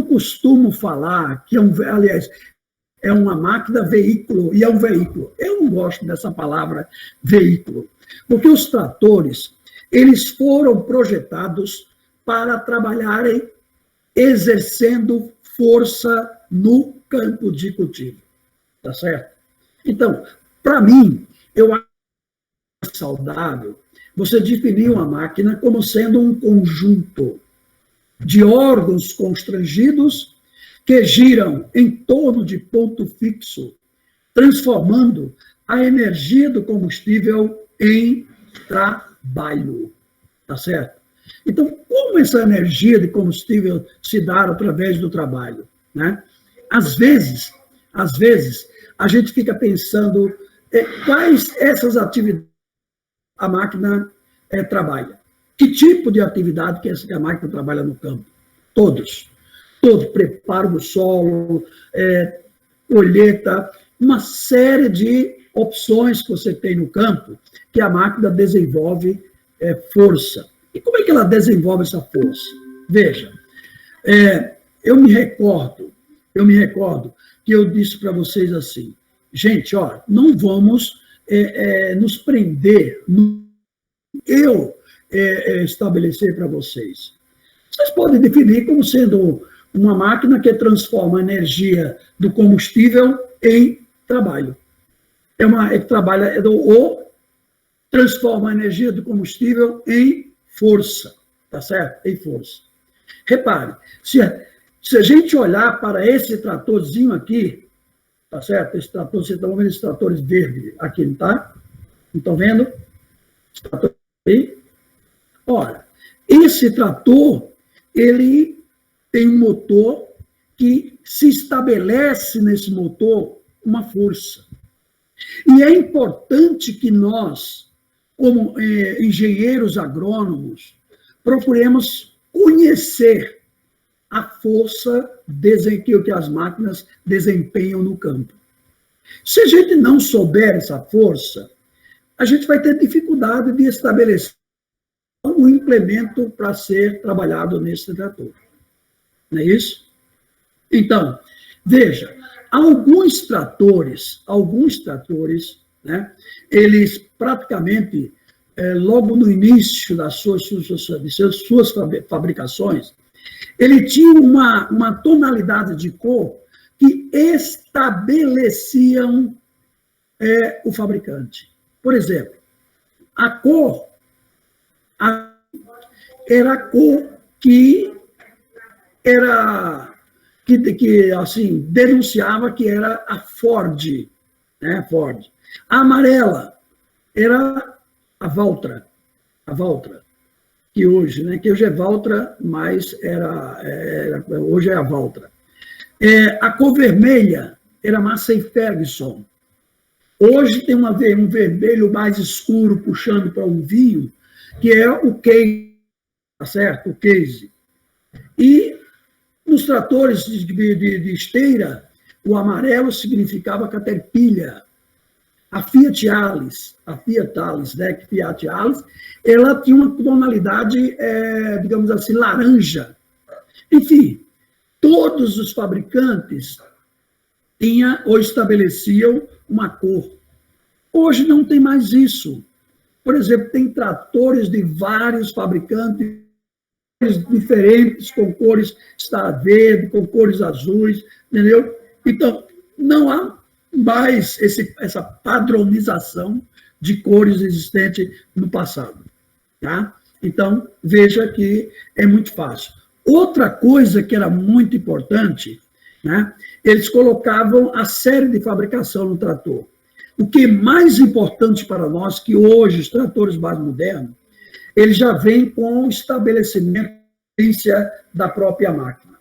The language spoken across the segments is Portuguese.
costumo falar que aliás, é uma máquina veículo, e é um veículo. Eu não gosto dessa palavra veículo, porque os tratores, eles foram projetados para trabalharem exercendo força no campo de cultivo, tá certo? Então, para mim, eu acho saudável você definir uma máquina como sendo um conjunto de órgãos constrangidos que giram em torno de ponto fixo, transformando a energia do combustível em trabalho, tá certo? Então, como essa energia de combustível se dá através do trabalho, né? Às vezes, a gente fica pensando quais essas atividades a máquina trabalha. Que tipo de atividade que a máquina trabalha no campo? Todos. Preparo do solo, colheita, uma série de opções que você tem no campo que a máquina desenvolve força. E como é que ela desenvolve essa força? Veja, eu me recordo que eu disse para vocês assim, gente, ó, não vamos nos prender no eu estabelecer para vocês. Vocês podem definir como sendo uma máquina que transforma a energia do combustível em trabalho. Que trabalha ou transforma a energia do combustível em força, tá certo? Em força. Repare, se a gente olhar para esse tratorzinho aqui, tá certo? Esse trator, vocês estão vendo esses tratores verdes aqui, não tá? Não estão vendo? Esse trator aí? Ora, esse trator, ele tem um motor que se estabelece nesse motor uma força. E é importante que nós, como engenheiros agrônomos, procuremos conhecer a força que as máquinas desempenham no campo. Se a gente não souber essa força, a gente vai ter dificuldade de estabelecer um implemento para ser trabalhado nesse trator. Não é isso? Então, veja, alguns tratores, né, eles praticamente, logo no início das suas fabricações, ele tinha uma tonalidade de cor que estabeleciam o fabricante. Por exemplo, a cor era a cor que assim, denunciava que era a Ford, né? Ford. A amarela era a Valtra, que hoje é Valtra, mas hoje é a Valtra. A cor vermelha era Massey Ferguson. Hoje tem um vermelho mais escuro puxando para um vinho, que é o case, tá certo? O case. E nos tratores de esteira, o amarelo significava Caterpillar. A Fiat Alice, né, que Fiat Alice, ela tinha uma tonalidade, digamos assim, laranja. Enfim, todos os fabricantes tinham ou estabeleciam uma cor. Hoje não tem mais isso. Por exemplo, tem tratores de vários fabricantes diferentes, com cores verde, com cores azuis, entendeu? Então, não há mais essa padronização de cores existente no passado, tá? Então, veja que é muito fácil. Outra coisa que era muito importante, né? Eles colocavam a série de fabricação no trator. O que é mais importante para nós, que hoje os tratores mais modernos, ele já vem com o estabelecimento da própria máquina.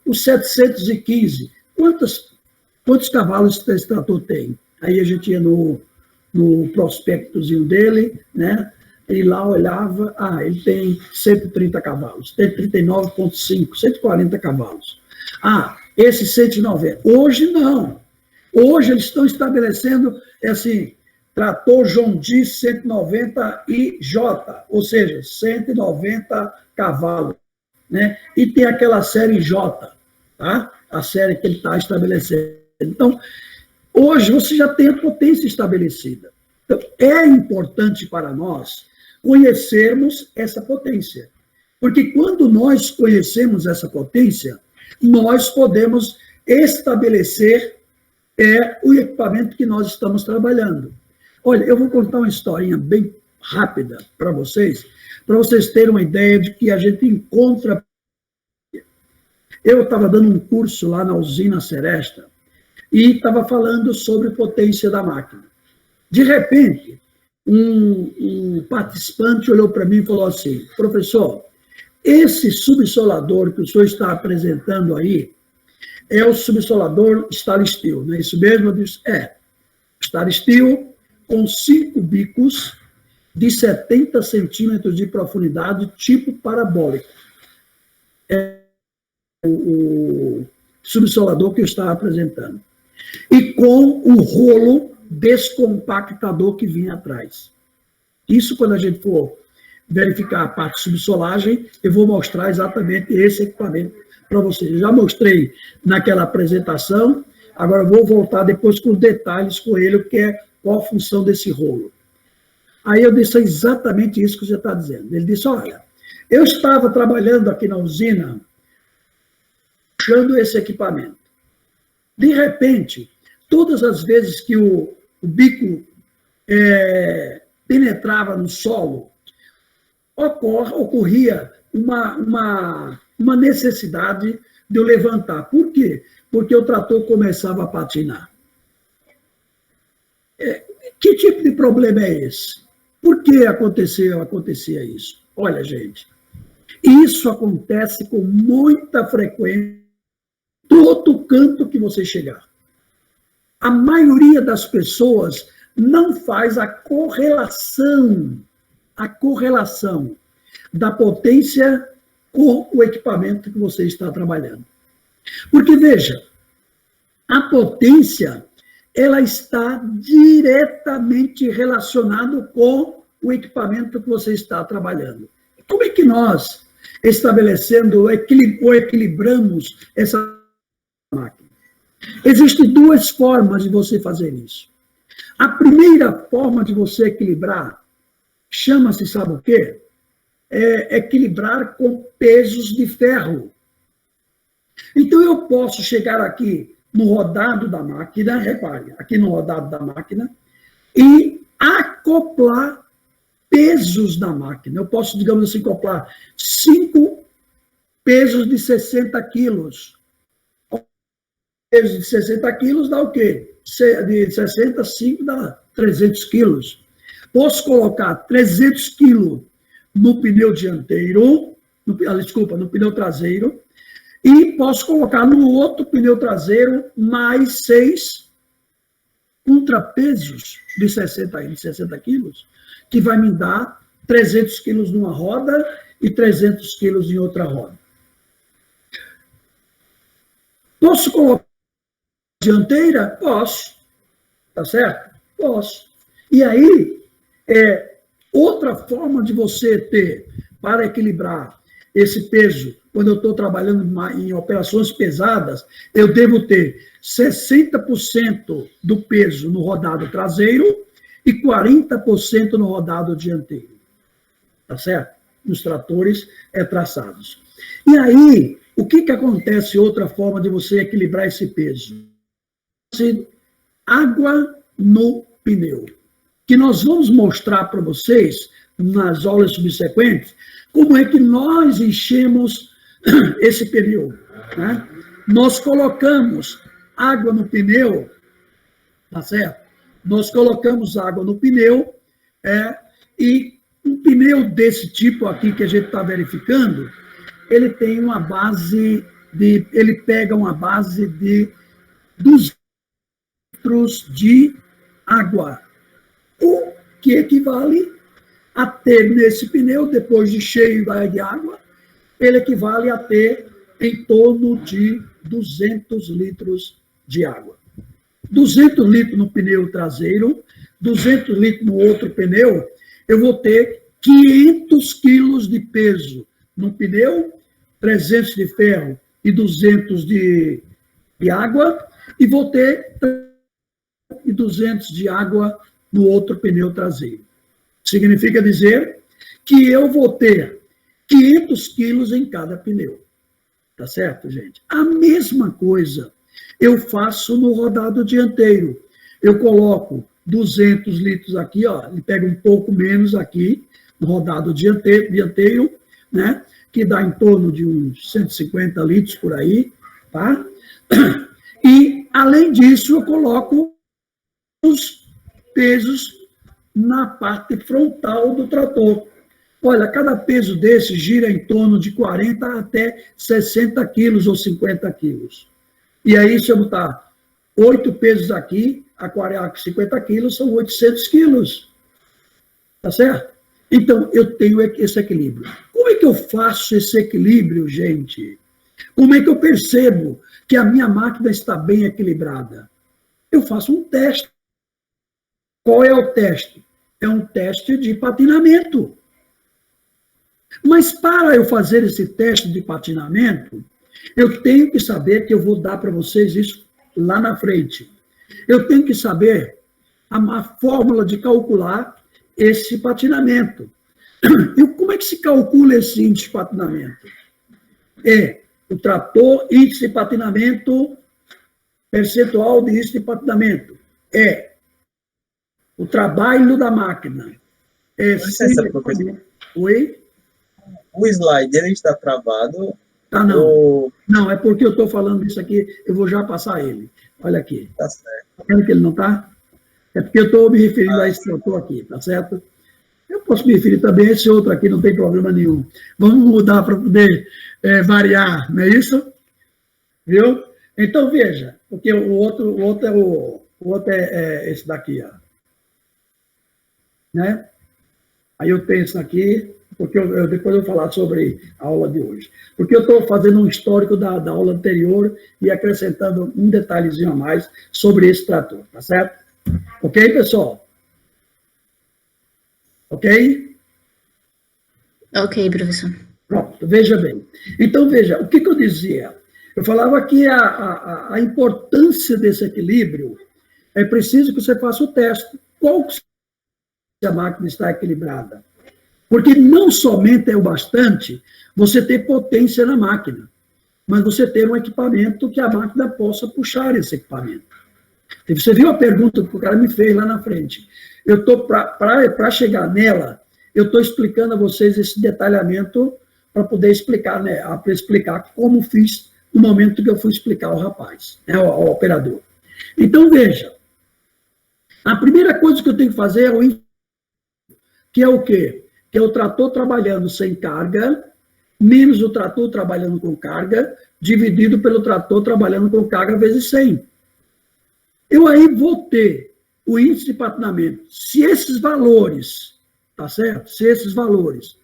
O 715, quantos cavalos esse trator tem? Aí a gente ia no prospectozinho dele, né? E lá olhava, ele tem 130 cavalos, tem 39,5, 140 cavalos. Esse 190. Hoje não. Hoje eles estão estabelecendo, assim, trator John Deere 190 IJ, ou seja, 190 cavalos. né? E tem aquela série J, tá? A série que ele está estabelecendo. Então, hoje você já tem a potência estabelecida. Então, é importante para nós conhecermos essa potência. Porque quando nós conhecemos essa potência, nós podemos estabelecer o equipamento que nós estamos trabalhando. Olha, eu vou contar uma historinha bem rápida para vocês terem uma ideia de que a gente encontra. Eu estava dando um curso lá na usina Seresta e estava falando sobre potência da máquina. De repente, um participante olhou para mim e falou assim: professor, esse subsolador que o senhor está apresentando aí é o subsolador Stainless Steel, não é isso mesmo? Eu disse: Stainless Steel com 5 bicos de 70 centímetros de profundidade, tipo parabólico. É o subsolador que eu estava apresentando. E com o rolo descompactador que vinha atrás. Isso, quando a gente for verificar a parte de subsolagem, eu vou mostrar exatamente esse equipamento para vocês. Eu já mostrei naquela apresentação, agora eu vou voltar depois com detalhes com ele, que é qual a função desse rolo. Aí eu disse exatamente isso que você está dizendo. Ele disse: olha, eu estava trabalhando aqui na usina, puxando esse equipamento. De repente, todas as vezes que o bico penetrava no solo, ocorria uma necessidade de eu levantar. Por quê? Porque o trator começava a patinar. Que tipo de problema é esse? Por que acontecia isso? Olha, gente, isso acontece com muita frequência em todo canto que você chegar. A maioria das pessoas não faz a correlação da potência com o equipamento que você está trabalhando. Porque, veja, a potência, ela está diretamente relacionada com o equipamento que você está trabalhando. Como é que nós estabelecendo ou equilibramos essa máquina? Existem 2 formas de você fazer isso. A primeira forma de você equilibrar chama-se, sabe o quê? Equilibrar com pesos de ferro. Então, eu posso chegar aqui no rodado da máquina, repare, aqui no rodado da máquina, e acoplar pesos da máquina. Eu posso, digamos assim, acoplar 5 pesos de 60 quilos. Pesos de 60 quilos dá o quê? De 60, 5 dá 300 quilos. Posso colocar 300 quilos no pneu dianteiro, no pneu traseiro, e posso colocar no outro pneu traseiro mais 6 contrapesos de 60 quilos, que vai me dar 300 quilos numa roda e 300 quilos em outra roda. Posso colocar dianteira? Posso. Tá certo? Posso. E aí, outra forma de você ter, para equilibrar esse peso, quando eu estou trabalhando em operações pesadas, eu devo ter 60% do peso no rodado traseiro e 40% no rodado dianteiro. Tá certo? Nos tratores traçados. E aí, o que acontece, outra forma de você equilibrar esse peso? Água no pneu. Que nós vamos mostrar para vocês, nas aulas subsequentes, como é que nós enchemos esse pneu. Né? Nós colocamos água no pneu, tá certo? Nós colocamos água no pneu, e um pneu desse tipo aqui que a gente está verificando, ele tem uma base ele pega uma base de 2 litros de água, o que equivale a ter nesse pneu, depois de cheio de água, ele equivale a ter em torno de 200 litros de água. 200 litros no pneu traseiro, 200 litros no outro pneu, eu vou ter 500 quilos de peso no pneu 300 de ferro e 200 de água, e vou ter 200 de água no outro pneu traseiro. Significa dizer que eu vou ter 500 quilos em cada pneu. Tá certo, gente? A mesma coisa eu faço no rodado dianteiro. Eu coloco 200 litros aqui, ó, e pego um pouco menos aqui, no rodado dianteiro, né? Que dá em torno de uns 150 litros por aí, tá? E, além disso, eu coloco os pesos na parte frontal do trator. Olha, cada peso desse gira em torno de 40 até 60 quilos ou 50 quilos. E aí, se eu botar 8 pesos aqui, a 50 quilos, são 800 quilos. Tá certo? Então, eu tenho esse equilíbrio. Como é que eu faço esse equilíbrio, gente? Como é que eu percebo que a minha máquina está bem equilibrada? Eu faço um teste. Qual é o teste? É um teste de patinamento. Mas para eu fazer esse teste de patinamento, eu tenho que saber que eu vou dar para vocês isso lá na frente. Eu tenho que saber a fórmula de calcular esse patinamento. E como é que se calcula esse índice de patinamento? É o trator, índice de patinamento, percentual de índice de patinamento. É o trabalho da máquina. Oi? O slide, ele está travado? Tá, não. Ou... Não, é porque eu estou falando isso aqui, eu vou já passar ele. Olha aqui. Tá certo. Tá vendo que ele não está? É porque eu estou me referindo a esse trator aqui, tá certo? Eu posso me referir também a esse outro aqui, não tem problema nenhum. Vamos mudar para poder variar, não é isso? Viu? Então, veja, porque o outro é esse daqui, ó. Né? Aí eu tenho isso aqui, porque depois eu vou falar sobre a aula de hoje. Porque eu estou fazendo um histórico da aula anterior e acrescentando um detalhezinho a mais sobre esse trator, tá certo? Ok, pessoal? Ok? Ok, professor. Pronto, veja bem. Então, veja, o que eu dizia? Eu falava que a importância desse equilíbrio é preciso que você faça o teste. Qual que a máquina está equilibrada? Porque não somente é o bastante você ter potência na máquina, mas você ter um equipamento que a máquina possa puxar esse equipamento. Você viu a pergunta que o cara me fez lá na frente. Eu estou, para chegar nela, eu estou explicando a vocês esse detalhamento para poder explicar, né, para explicar como fiz no momento que eu fui explicar ao rapaz, né, ao operador. Então, veja, a primeira coisa que eu tenho que fazer é que é o quê? Que é o trator trabalhando sem carga, menos o trator trabalhando com carga, dividido pelo trator trabalhando com carga vezes 100. Eu aí vou ter o índice de patinamento. Se esses valores, tá certo? Se esses valores,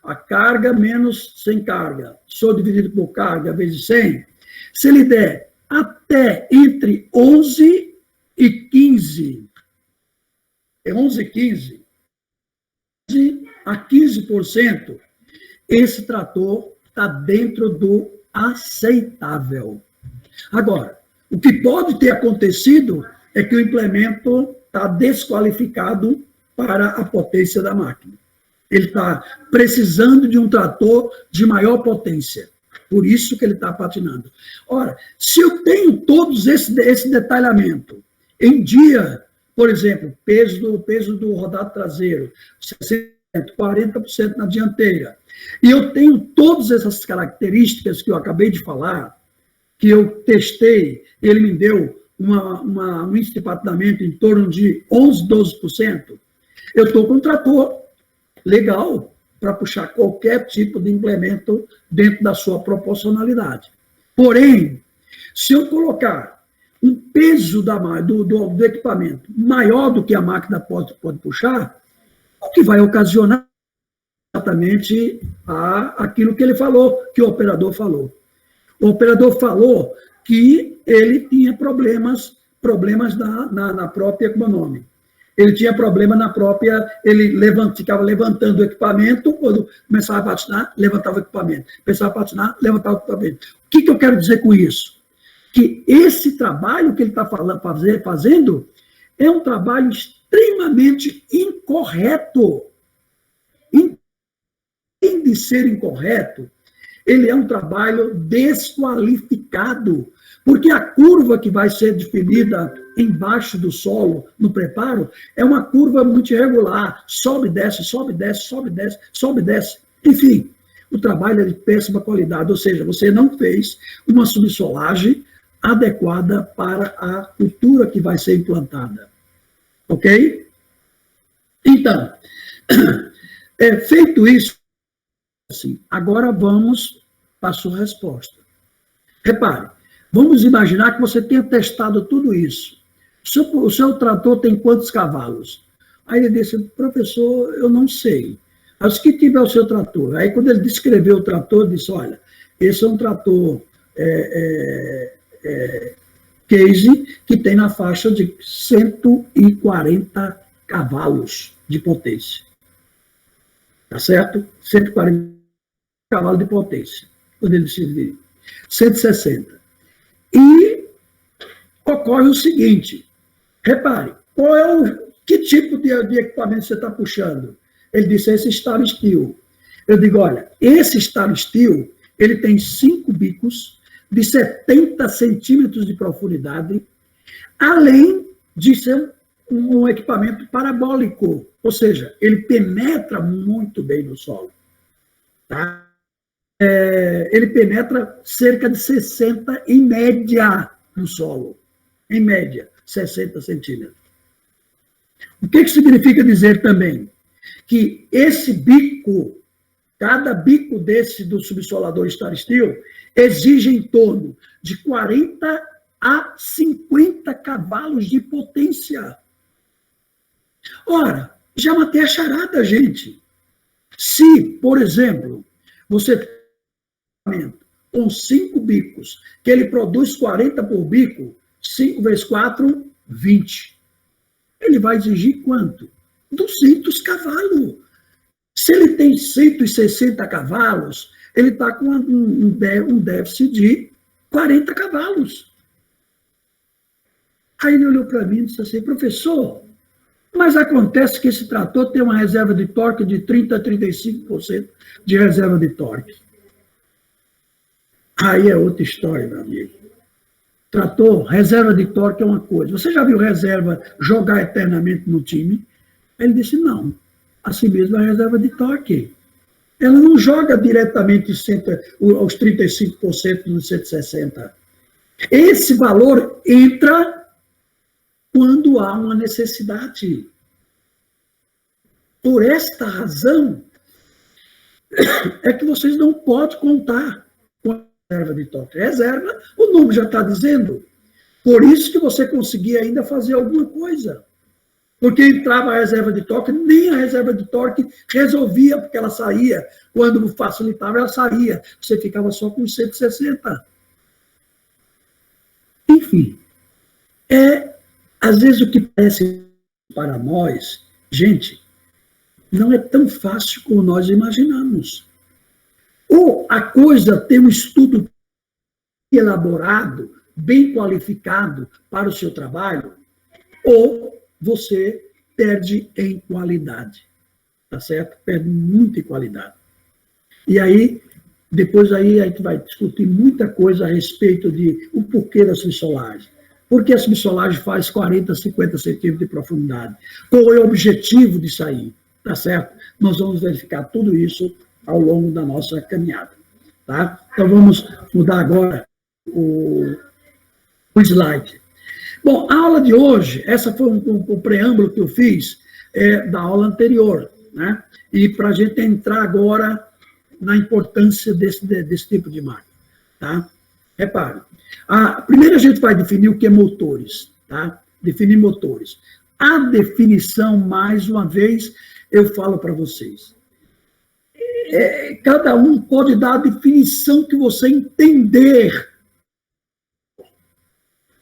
a carga menos sem carga, só dividido por carga vezes 100, se ele der até entre 11 e 15, é 11 e 15, a 15%, esse trator está dentro do aceitável. Agora, o que pode ter acontecido é que o implemento está desqualificado para a potência da máquina. Ele está precisando de um trator de maior potência. Por isso que ele está patinando. Ora, se eu tenho todos esse detalhamento em dia, por exemplo, peso do rodado traseiro, 60%, 40% na dianteira, e eu tenho todas essas características que eu acabei de falar, que eu testei, ele me deu um índice de patinamento em torno de 11%, 12%, eu estou com um trator legal para puxar qualquer tipo de implemento dentro da sua proporcionalidade. Porém, se eu colocar um peso do equipamento maior do que a máquina pode puxar, o que vai ocasionar exatamente aquilo que ele falou, que o operador falou. O operador falou que ele tinha problemas na própria econômica. ele tinha problema na própria, ele ficava levantando o equipamento, quando começava a patinar, levantava o equipamento. Começava a patinar, levantava o equipamento. O que eu quero dizer com isso? Que esse trabalho que ele está fazendo é um trabalho extremamente incorreto. Além de ser incorreto, ele é um trabalho desqualificado, porque a curva que vai ser definida embaixo do solo, no preparo, é uma curva muito irregular, sobe, desce, sobe, desce, sobe, desce, sobe, desce. Enfim, o trabalho é de péssima qualidade, ou seja, você não fez uma subsolagem adequada para a cultura que vai ser implantada. Ok? Então, feito isso, assim, agora vamos para a sua resposta. Repare, vamos imaginar que você tenha testado tudo isso. O seu trator tem quantos cavalos? Aí ele disse, professor, eu não sei. Mas que tipo é o seu trator? Aí quando ele descreveu o trator, disse, olha, esse é um trator case que tem na faixa de 140 cavalos de potência. Tá certo? 140 cavalos de potência. Quando ele se 160. E ocorre o seguinte, repare, que tipo de equipamento você está puxando? Ele disse, esse Star Steel. Eu digo, olha, esse Star Steel, ele tem 5 bicos de 70 centímetros de profundidade, além de ser um equipamento parabólico, ou seja, ele penetra muito bem no solo. Tá? Ele penetra cerca de 60 em média no solo. Em média, 60 centímetros. O que significa dizer também? Que esse bico, cada bico desse do subsolador Star Steel, exige em torno de 40 a 50 cavalos de potência. Ora, já matei a charada, gente. Se, por exemplo, você com 5 bicos, que ele produz 40 por bico, 5 vezes 4, 20. Ele vai exigir quanto? 200 cavalos. Se ele tem 160 cavalos, ele está com um déficit de 40 cavalos. Aí ele olhou para mim e disse assim, professor, mas acontece que esse trator tem uma reserva de torque de 30% a 35% de reserva de torque. Aí é outra história, meu amigo. Trator, reserva de torque é uma coisa. Você já viu reserva jogar eternamente no time? Ele disse, não. Assim mesmo é a reserva de torque. Ela não joga diretamente aos 35% dos 160%. Esse valor entra quando há uma necessidade. Por esta razão, é que vocês não podem contar com a reserva de torque. Reserva, o nome já está dizendo. Por isso que você conseguia ainda fazer alguma coisa. Porque entrava a reserva de torque, nem a reserva de torque resolvia, porque ela saía. Quando facilitava, ela saía. Você ficava só com 160. Enfim, às vezes o que parece para nós, gente, não é tão fácil como nós imaginamos. Ou a coisa tem um estudo elaborado, bem qualificado para o seu trabalho, ou você perde em qualidade, tá certo? Perde muito em qualidade. E aí, depois aí a gente vai discutir muita coisa a respeito de o porquê da subsolagem. Por que a subsolagem faz 40, 50 centímetros de profundidade? Qual é o objetivo disso aí? Tá certo? Nós vamos verificar tudo isso ao longo da nossa caminhada. Tá? Então, vamos mudar agora o slide. Bom, a aula de hoje, essa foi um preâmbulo que eu fiz da aula anterior, né? E para a gente entrar agora na importância desse tipo de máquina. Tá? Repare, primeiro a gente vai definir o que é motores. Tá? Definir motores. A definição, mais uma vez, eu falo para vocês. Cada um pode dar a definição que você entender.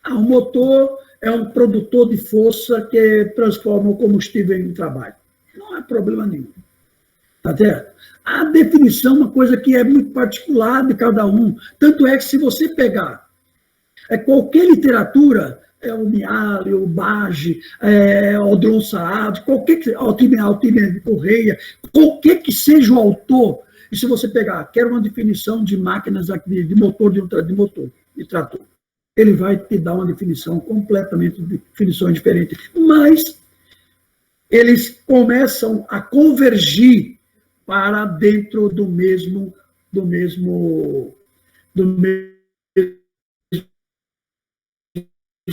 O motor é um produtor de força que transforma o combustível em trabalho. Não há problema nenhum. Tá certo? A definição é uma coisa que é muito particular de cada um. Tanto é que se você pegar qualquer literatura, o Miale, o Bage, o Odron Saad, qualquer Altimir Correia, qualquer que seja o autor, e se você pegar, quer uma definição de máquinas de motor, de trator, ele vai te dar uma definição completamente, definições diferentes. Mas eles começam a convergir para dentro do mesmo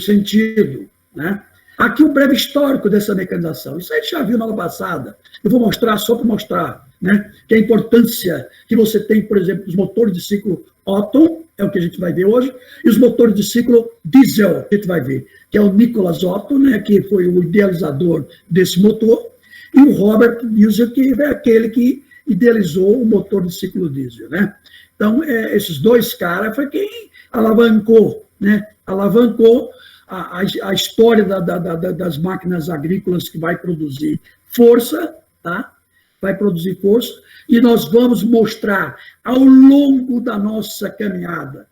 sentido, né? Aqui um breve histórico dessa mecanização. Isso a gente já viu na aula passada. Eu vou mostrar só para mostrar, né, que a importância que você tem, por exemplo, os motores de ciclo Otto, é o que a gente vai ver hoje, e os motores de ciclo diesel, que a gente vai ver, que é o Nicholas Otto, né, que foi o idealizador desse motor, e o Robert Diesel, que é aquele que idealizou o motor de ciclo diesel, né? Então, esses dois caras foi quem alavancou, né? Alavancou a história das máquinas agrícolas que vai produzir força, tá? Vai produzir força, e nós vamos mostrar ao longo da nossa caminhada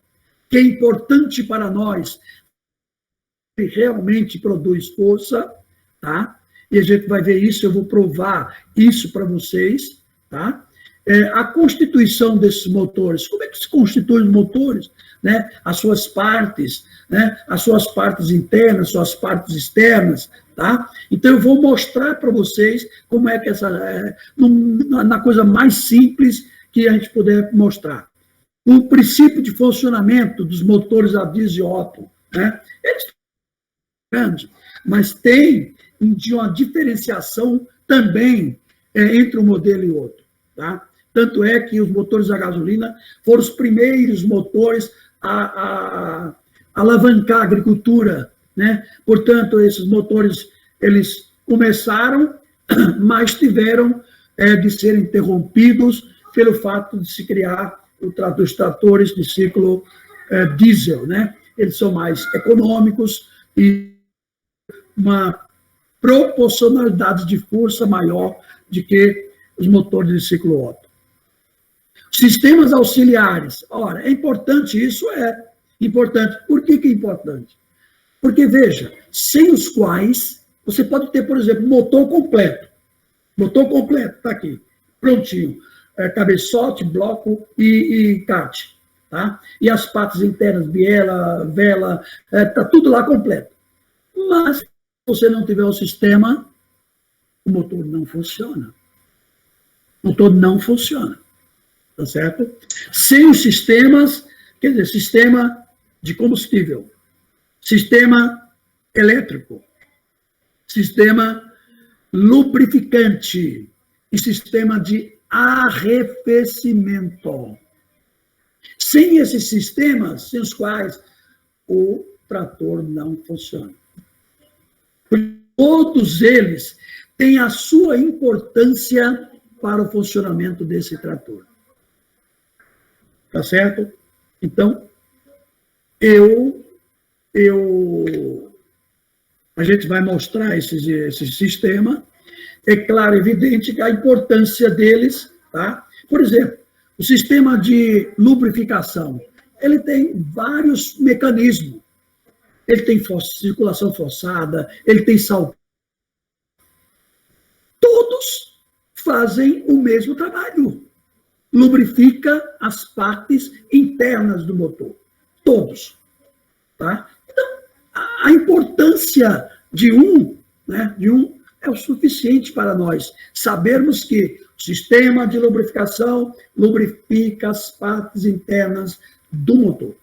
que é importante para nós que realmente produz força, tá? E a gente vai ver isso, eu vou provar isso para vocês, tá? A constituição desses motores, como é que se constituem os motores, né? As suas partes, né? As suas partes internas, suas partes externas, tá? Então eu vou mostrar para vocês como é que na coisa mais simples que a gente puder mostrar. O princípio de funcionamento dos motores a diesel Otto, né? Eles são grandes, mas tem uma diferenciação também entre um modelo e outro, tá? Tanto é que os motores a gasolina foram os primeiros motores a alavancar a agricultura, né? Portanto, esses motores, eles começaram, mas tiveram de ser interrompidos pelo fato de se criar os tratores de ciclo diesel, né? Eles são mais econômicos e uma proporcionalidade de força maior do que os motores de ciclo Otto. Sistemas auxiliares. Ora, é importante isso? É importante. Por que é importante? Porque, veja, sem os quais você pode ter, por exemplo, motor completo. Motor completo, está aqui, prontinho. Cabeçote, bloco e kart. Tá? E as partes internas, biela, vela, está tudo lá completo. Mas, se você não tiver o sistema, o motor não funciona. O motor não funciona. Tá certo? Sem os sistemas, quer dizer, sistema de combustível, sistema elétrico, sistema lubrificante e sistema de arrefecimento. Sem esses sistemas, sem os quais o trator não funciona. Todos eles têm a sua importância para o funcionamento desse trator. Tá certo? Então, a gente vai mostrar esse sistema. É claro, evidente que a importância deles, tá? Por exemplo, o sistema de lubrificação, ele tem vários mecanismos. Ele tem circulação forçada, ele tem salto. Todos fazem o mesmo trabalho. Lubrifica as partes internas do motor. Todos. Tá? Então, a importância de um é o suficiente para nós sabermos que o sistema de lubrificação lubrifica as partes internas do motor.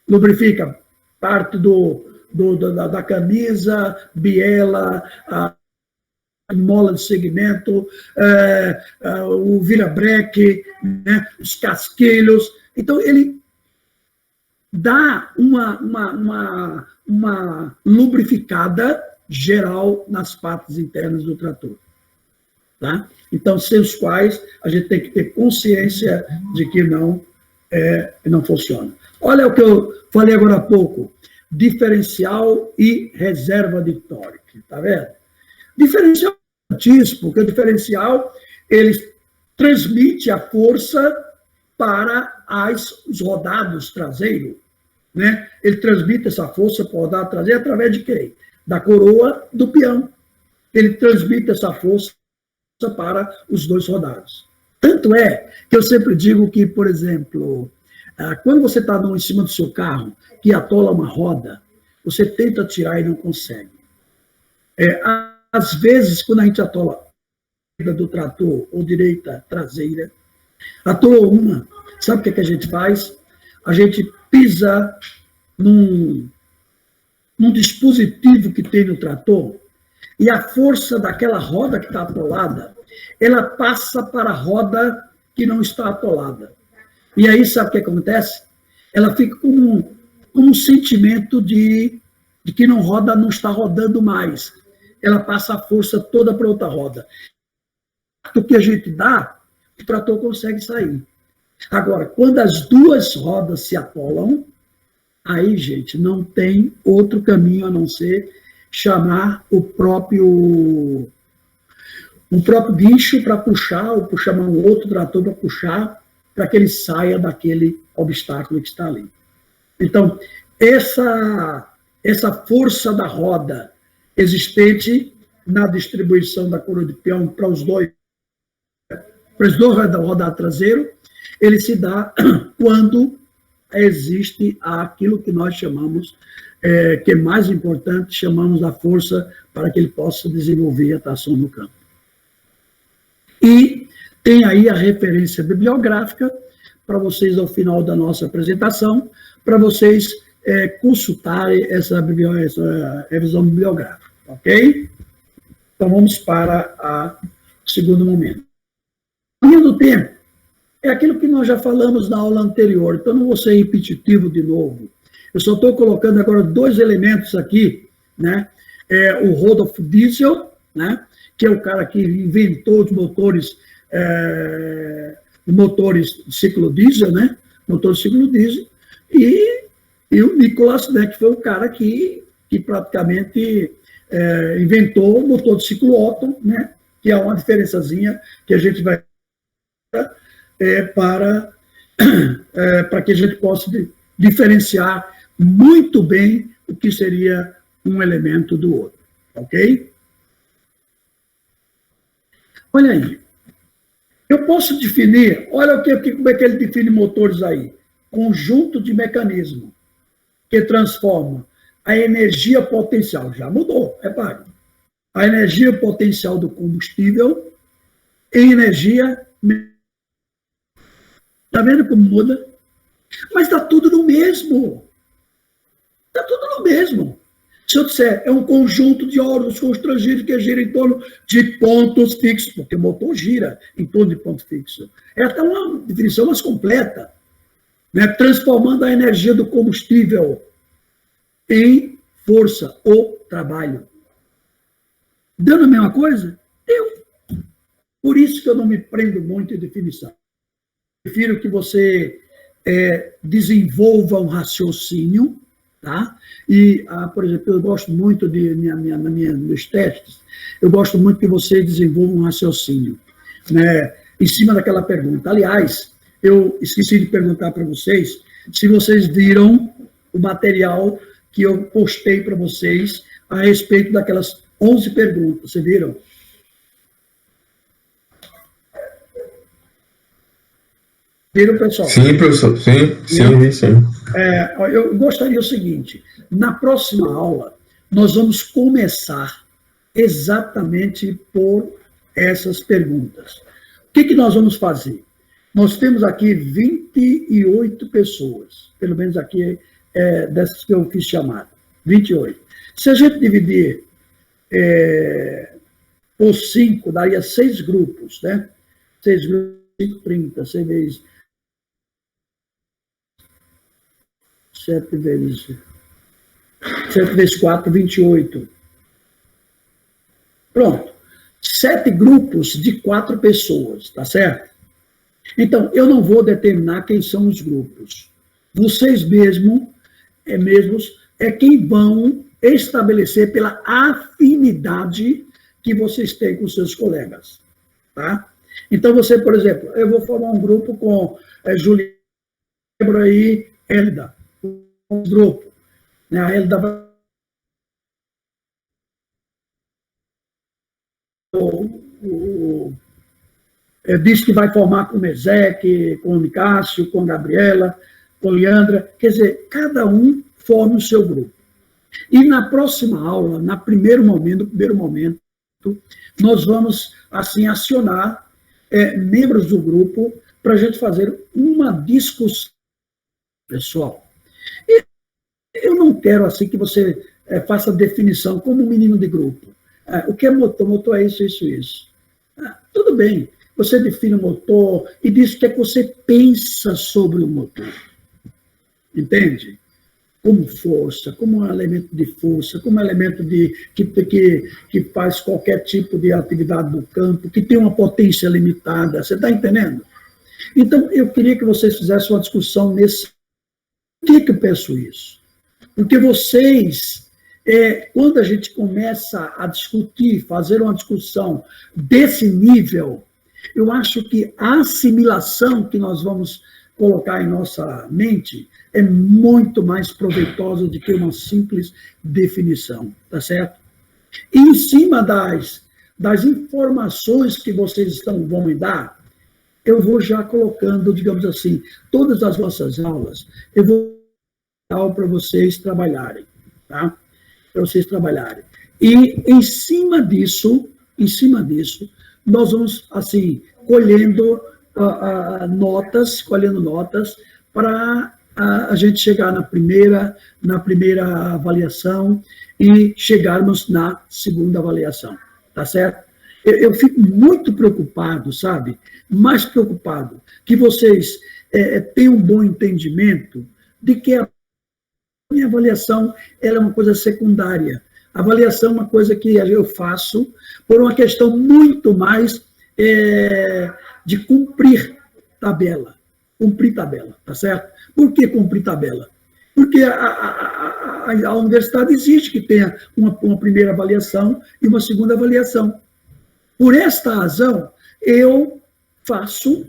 Lubrifica parte da camisa, biela, a mola de segmento, o virabreque, né, os casquilhos. Então, ele dá uma lubrificada geral nas partes internas do trator. Tá? Então, sem os quais a gente tem que ter consciência de que não funciona. Olha o que eu falei agora há pouco. diferencial e reserva de torque, tá vendo? Diferencial é importantíssimo, porque o diferencial, ele transmite a força para os rodados traseiros, né? Ele transmite essa força para o rodado traseiro através de quem? Da coroa do peão. Ele transmite essa força para os dois rodados. Tanto é que eu sempre digo que, por exemplo, quando você está em cima do seu carro, que atola uma roda, você tenta tirar e não consegue. Às vezes, quando a gente atola a direita do trator ou direita traseira, atolou uma, sabe o que a gente faz? A gente pisa num dispositivo que tem no trator e a força daquela roda que está atolada, ela passa para a roda que não está atolada. E aí, sabe o que acontece? Ela fica com um sentimento de que não roda, não está rodando mais. Ela passa a força toda para outra roda. O que a gente dá, o trator consegue sair. Agora, quando as duas rodas se atolam, aí, gente, não tem outro caminho a não ser chamar o próprio guincho para puxar, ou chamar um outro trator para puxar, para que ele saia daquele obstáculo que está ali. Então, essa força da roda existente na distribuição da coroa de peão para os dois rodados traseiros, ele se dá quando existe aquilo que nós chamamos, que é mais importante, chamamos da força para que ele possa desenvolver a tração no campo. E tem aí a referência bibliográfica para vocês, ao final da nossa apresentação, para vocês consultarem essa revisão bibliográfica, ok? Então, vamos para o segundo momento. A linha do tempo é aquilo que nós já falamos na aula anterior, então não vou ser repetitivo de novo. Eu só estou colocando agora dois elementos aqui, né? O Rudolf Diesel, né? Que é o cara que inventou os motores ciclo diesel, né? Motor ciclo diesel, e o Nicholas, né? Que foi o cara que praticamente inventou o motor de ciclo Otto, né? Que é uma diferençazinha que a gente vai para que a gente possa diferenciar muito bem o que seria um elemento do outro, ok? Olha aí, eu posso definir, olha como é que ele define motores aí, conjunto de mecanismo que transforma a energia potencial, já mudou, repare, a energia potencial do combustível em energia. Está vendo como muda? Mas está tudo no mesmo. Está tudo no mesmo. Se eu disser, é um conjunto de órgãos constrangidos que gira em torno de pontos fixos, porque o motor gira em torno de pontos fixos. É até uma definição mais completa, né? Transformando a energia do combustível em força ou trabalho. Dando a mesma coisa? Deu. Por isso que eu não me prendo muito em definição. Prefiro que você desenvolva um raciocínio, tá? E, por exemplo, eu gosto muito nos testes, eu gosto muito que você desenvolva um raciocínio, né, em cima daquela pergunta. Aliás, eu esqueci de perguntar para vocês se vocês viram o material que eu postei para vocês a respeito daquelas 11 perguntas. Vocês viram? Viram, pessoal? Sim, professor. Sim. Eu gostaria o seguinte, na próxima aula, nós vamos começar exatamente por essas perguntas. O que nós vamos fazer? Nós temos aqui 28 pessoas, pelo menos aqui dessas que eu fiz chamada, 28. Se a gente dividir por 5, daria 6 grupos, né? 6 grupos, 5, 30, 6 vezes 7 vezes 4, 28. Pronto. 7 grupos de 4 pessoas, tá certo? Então, eu não vou determinar quem são os grupos. Vocês mesmos é quem vão estabelecer pela afinidade que vocês têm com seus colegas, tá? Então, você, por exemplo, eu vou formar um grupo com Juliana e Elida, um grupo, né? A Elida vai disse que vai formar com o Mesec, com o Nicásio, com a Gabriela, com a Leandra, quer dizer, cada um forma o seu grupo. E na próxima aula, no primeiro momento, nós vamos, assim, acionar membros do grupo para a gente fazer uma discussão, pessoal. E eu não quero, assim, que você faça definição como um menino de grupo. O que é motor? Motor é isso, isso, isso. Tudo bem, você define o motor e diz o que é que você pensa sobre o motor. Entende? Como força, como um elemento de força, como um elemento que faz qualquer tipo de atividade do campo, que tem uma potência limitada. Você está entendendo? Então, eu queria que vocês fizessem uma discussão nesse... Por que eu penso isso? Porque vocês, quando a gente começa a discutir, fazer uma discussão desse nível, eu acho que a assimilação que nós vamos colocar em nossa mente é muito mais proveitosa do que uma simples definição, tá certo? E em cima das informações que vocês vão me dar, eu vou já colocando, digamos assim, todas as vossas aulas, eu vou dar para vocês trabalharem, tá? Para vocês trabalharem. E em cima disso, nós vamos, assim, colhendo notas para a gente chegar na primeira avaliação e chegarmos na segunda avaliação, tá certo? Eu fico muito preocupado, sabe? Mais preocupado que vocês tenham um bom entendimento de que a minha avaliação ela é uma coisa secundária. A avaliação é uma coisa que eu faço por uma questão muito mais de cumprir tabela, tá certo? Por que cumprir tabela? Porque a universidade exige que tenha uma primeira avaliação e uma segunda avaliação. Por esta razão, eu faço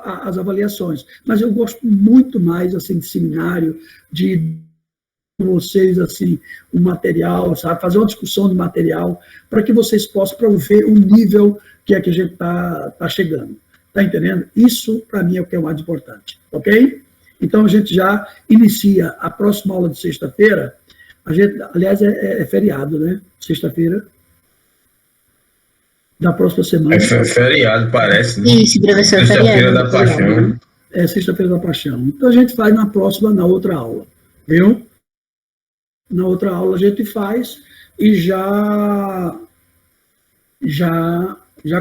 as avaliações, mas eu gosto muito mais, assim, de seminário, de vocês, assim, um material, sabe, fazer uma discussão de material, para que vocês possam ver o nível que a gente está chegando. Está entendendo? Isso, para mim, é o que é o mais importante, ok? Então, a gente já inicia a próxima aula de sexta-feira. Aliás, é feriado, né? Sexta-feira da próxima semana. É feriado, parece, né? Isso, professor, Sexta-feira feriado. da Paixão. É sexta-feira da Paixão. Então, a gente faz na outra aula, viu? Na outra aula a gente faz e já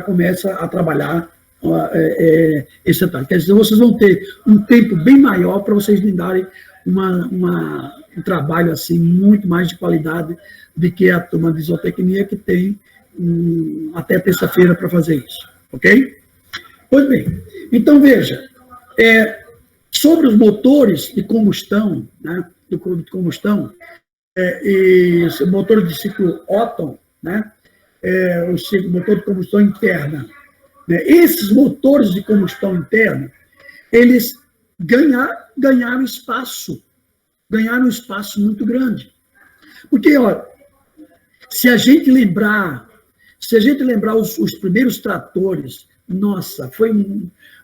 começa a trabalhar esse detalhe. Quer dizer, vocês vão ter um tempo bem maior para vocês me darem um trabalho assim, muito mais de qualidade do que a turma de isotecnia, que tem até terça-feira para fazer isso, ok? Pois bem, então veja, sobre os motores de combustão, né, do clube de combustão, e motores de ciclo Otto, né, o motor de combustão interna, né, esses motores de combustão interna, eles ganharam espaço muito grande. Porque, olha, se a gente lembrar os primeiros tratores, nossa, foi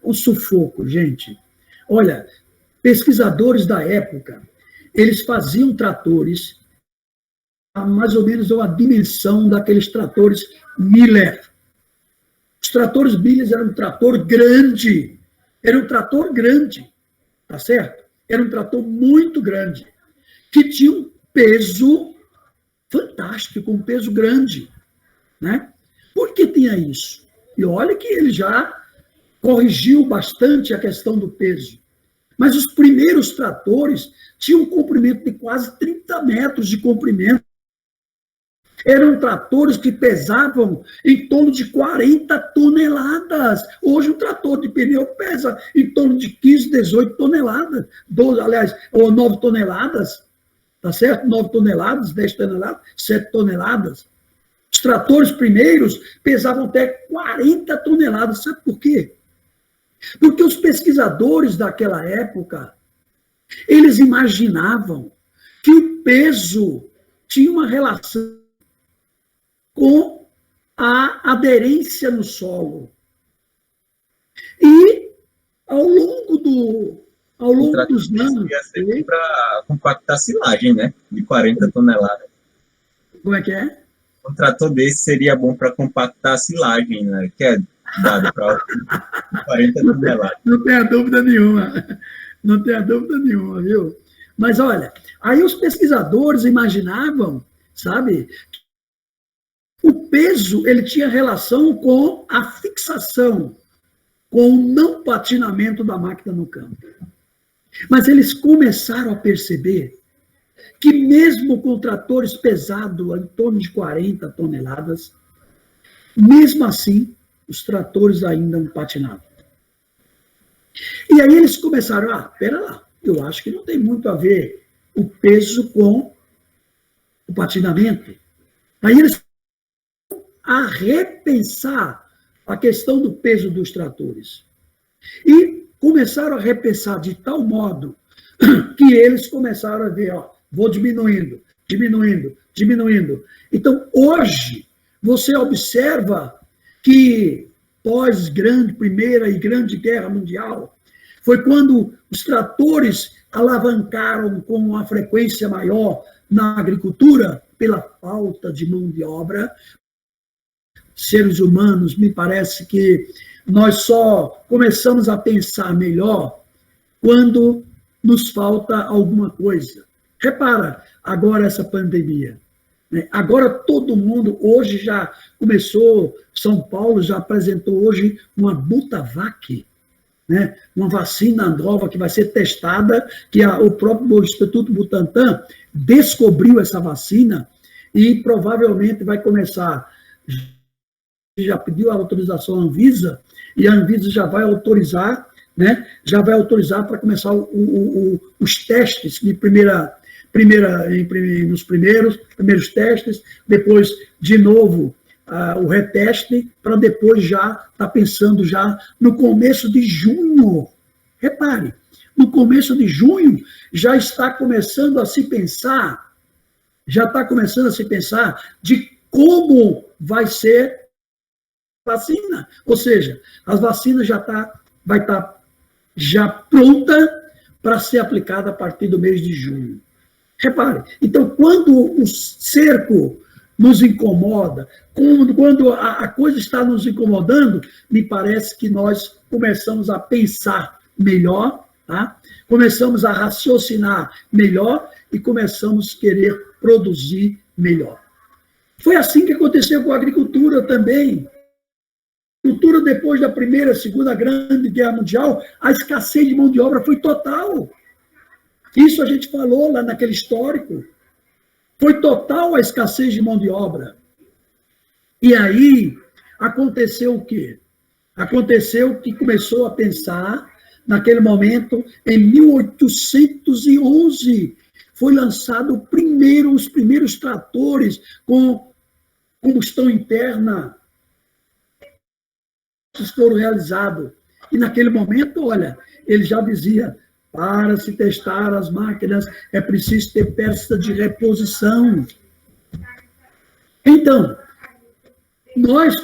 um sufoco, gente. Olha, pesquisadores da época, eles faziam tratores mais ou menos a dimensão daqueles tratores Miller. Os tratores Miller eram um trator grande, tá certo? Era um trator muito grande, que tinha um peso fantástico, um peso grande, né? Por que tinha isso? E olha que ele já corrigiu bastante a questão do peso. Mas os primeiros tratores tinham um comprimento de quase 30 metros de comprimento. Eram tratores que pesavam em torno de 40 toneladas. Hoje um trator de pneu pesa em torno de 15, 18 toneladas, 9 toneladas. tá certo? 9 toneladas, 10 toneladas, 7 toneladas. Os tratores primeiros pesavam até 40 toneladas. Sabe por quê? Porque os pesquisadores daquela época, eles imaginavam que o peso tinha uma relação com a aderência no solo. E, ao longo dos anos... Ia ser para compactar silagem, né? De 40 toneladas. Como é que é? Um trator desse seria bom para compactar a silagem, né? Que é dado para 40 toneladas. Não tenha dúvida nenhuma. Não tenha dúvida nenhuma, viu? Mas, olha, aí os pesquisadores imaginavam, sabe, o peso, ele tinha relação com a fixação, com o não patinamento da máquina no campo. Mas eles começaram a perceber que mesmo com tratores pesados, em torno de 40 toneladas, mesmo assim, os tratores ainda não patinavam. E aí eles começaram, pera lá, eu acho que não tem muito a ver o peso com o patinamento. Aí eles a repensar a questão do peso dos tratores. E começaram a repensar de tal modo que eles começaram a ver, vou diminuindo. Então, hoje, você observa que Primeira e Grande Guerra Mundial, foi quando os tratores alavancaram com uma frequência maior na agricultura pela falta de mão de obra. Seres humanos, me parece que nós só começamos a pensar melhor quando nos falta alguma coisa. Repara, agora essa pandemia. Né? Agora todo mundo, hoje já começou, São Paulo já apresentou hoje uma Butavac, né? Uma vacina nova que vai ser testada, que o próprio Instituto Butantan descobriu essa vacina e provavelmente vai começar... já pediu a autorização à Anvisa, e a Anvisa já vai autorizar, né? Já vai autorizar para começar os testes de nos primeiros testes, depois, de novo, o reteste, para depois já estar pensando já no começo de junho. Repare, no começo de junho já está começando a se pensar, de como vai ser vacina, ou seja, as vacinas vai estar já pronta para ser aplicada a partir do mês de junho. Repare, então, quando o cerco nos incomoda, quando a coisa está nos incomodando, me parece que nós começamos a pensar melhor, tá? Começamos a raciocinar melhor e começamos a querer produzir melhor. Foi assim que aconteceu com a agricultura também. Agricultura, depois da Primeira, Segunda Grande Guerra Mundial, a escassez de mão de obra foi total. Isso a gente falou lá naquele histórico. Foi total a escassez de mão de obra. E aí, aconteceu o quê? Aconteceu que começou a pensar, naquele momento, em 1811, foi lançado os primeiros tratores com combustão interna, foram realizados. E naquele momento, olha, ele já dizia, para se testar as máquinas, é preciso ter peça de reposição. Então, nós,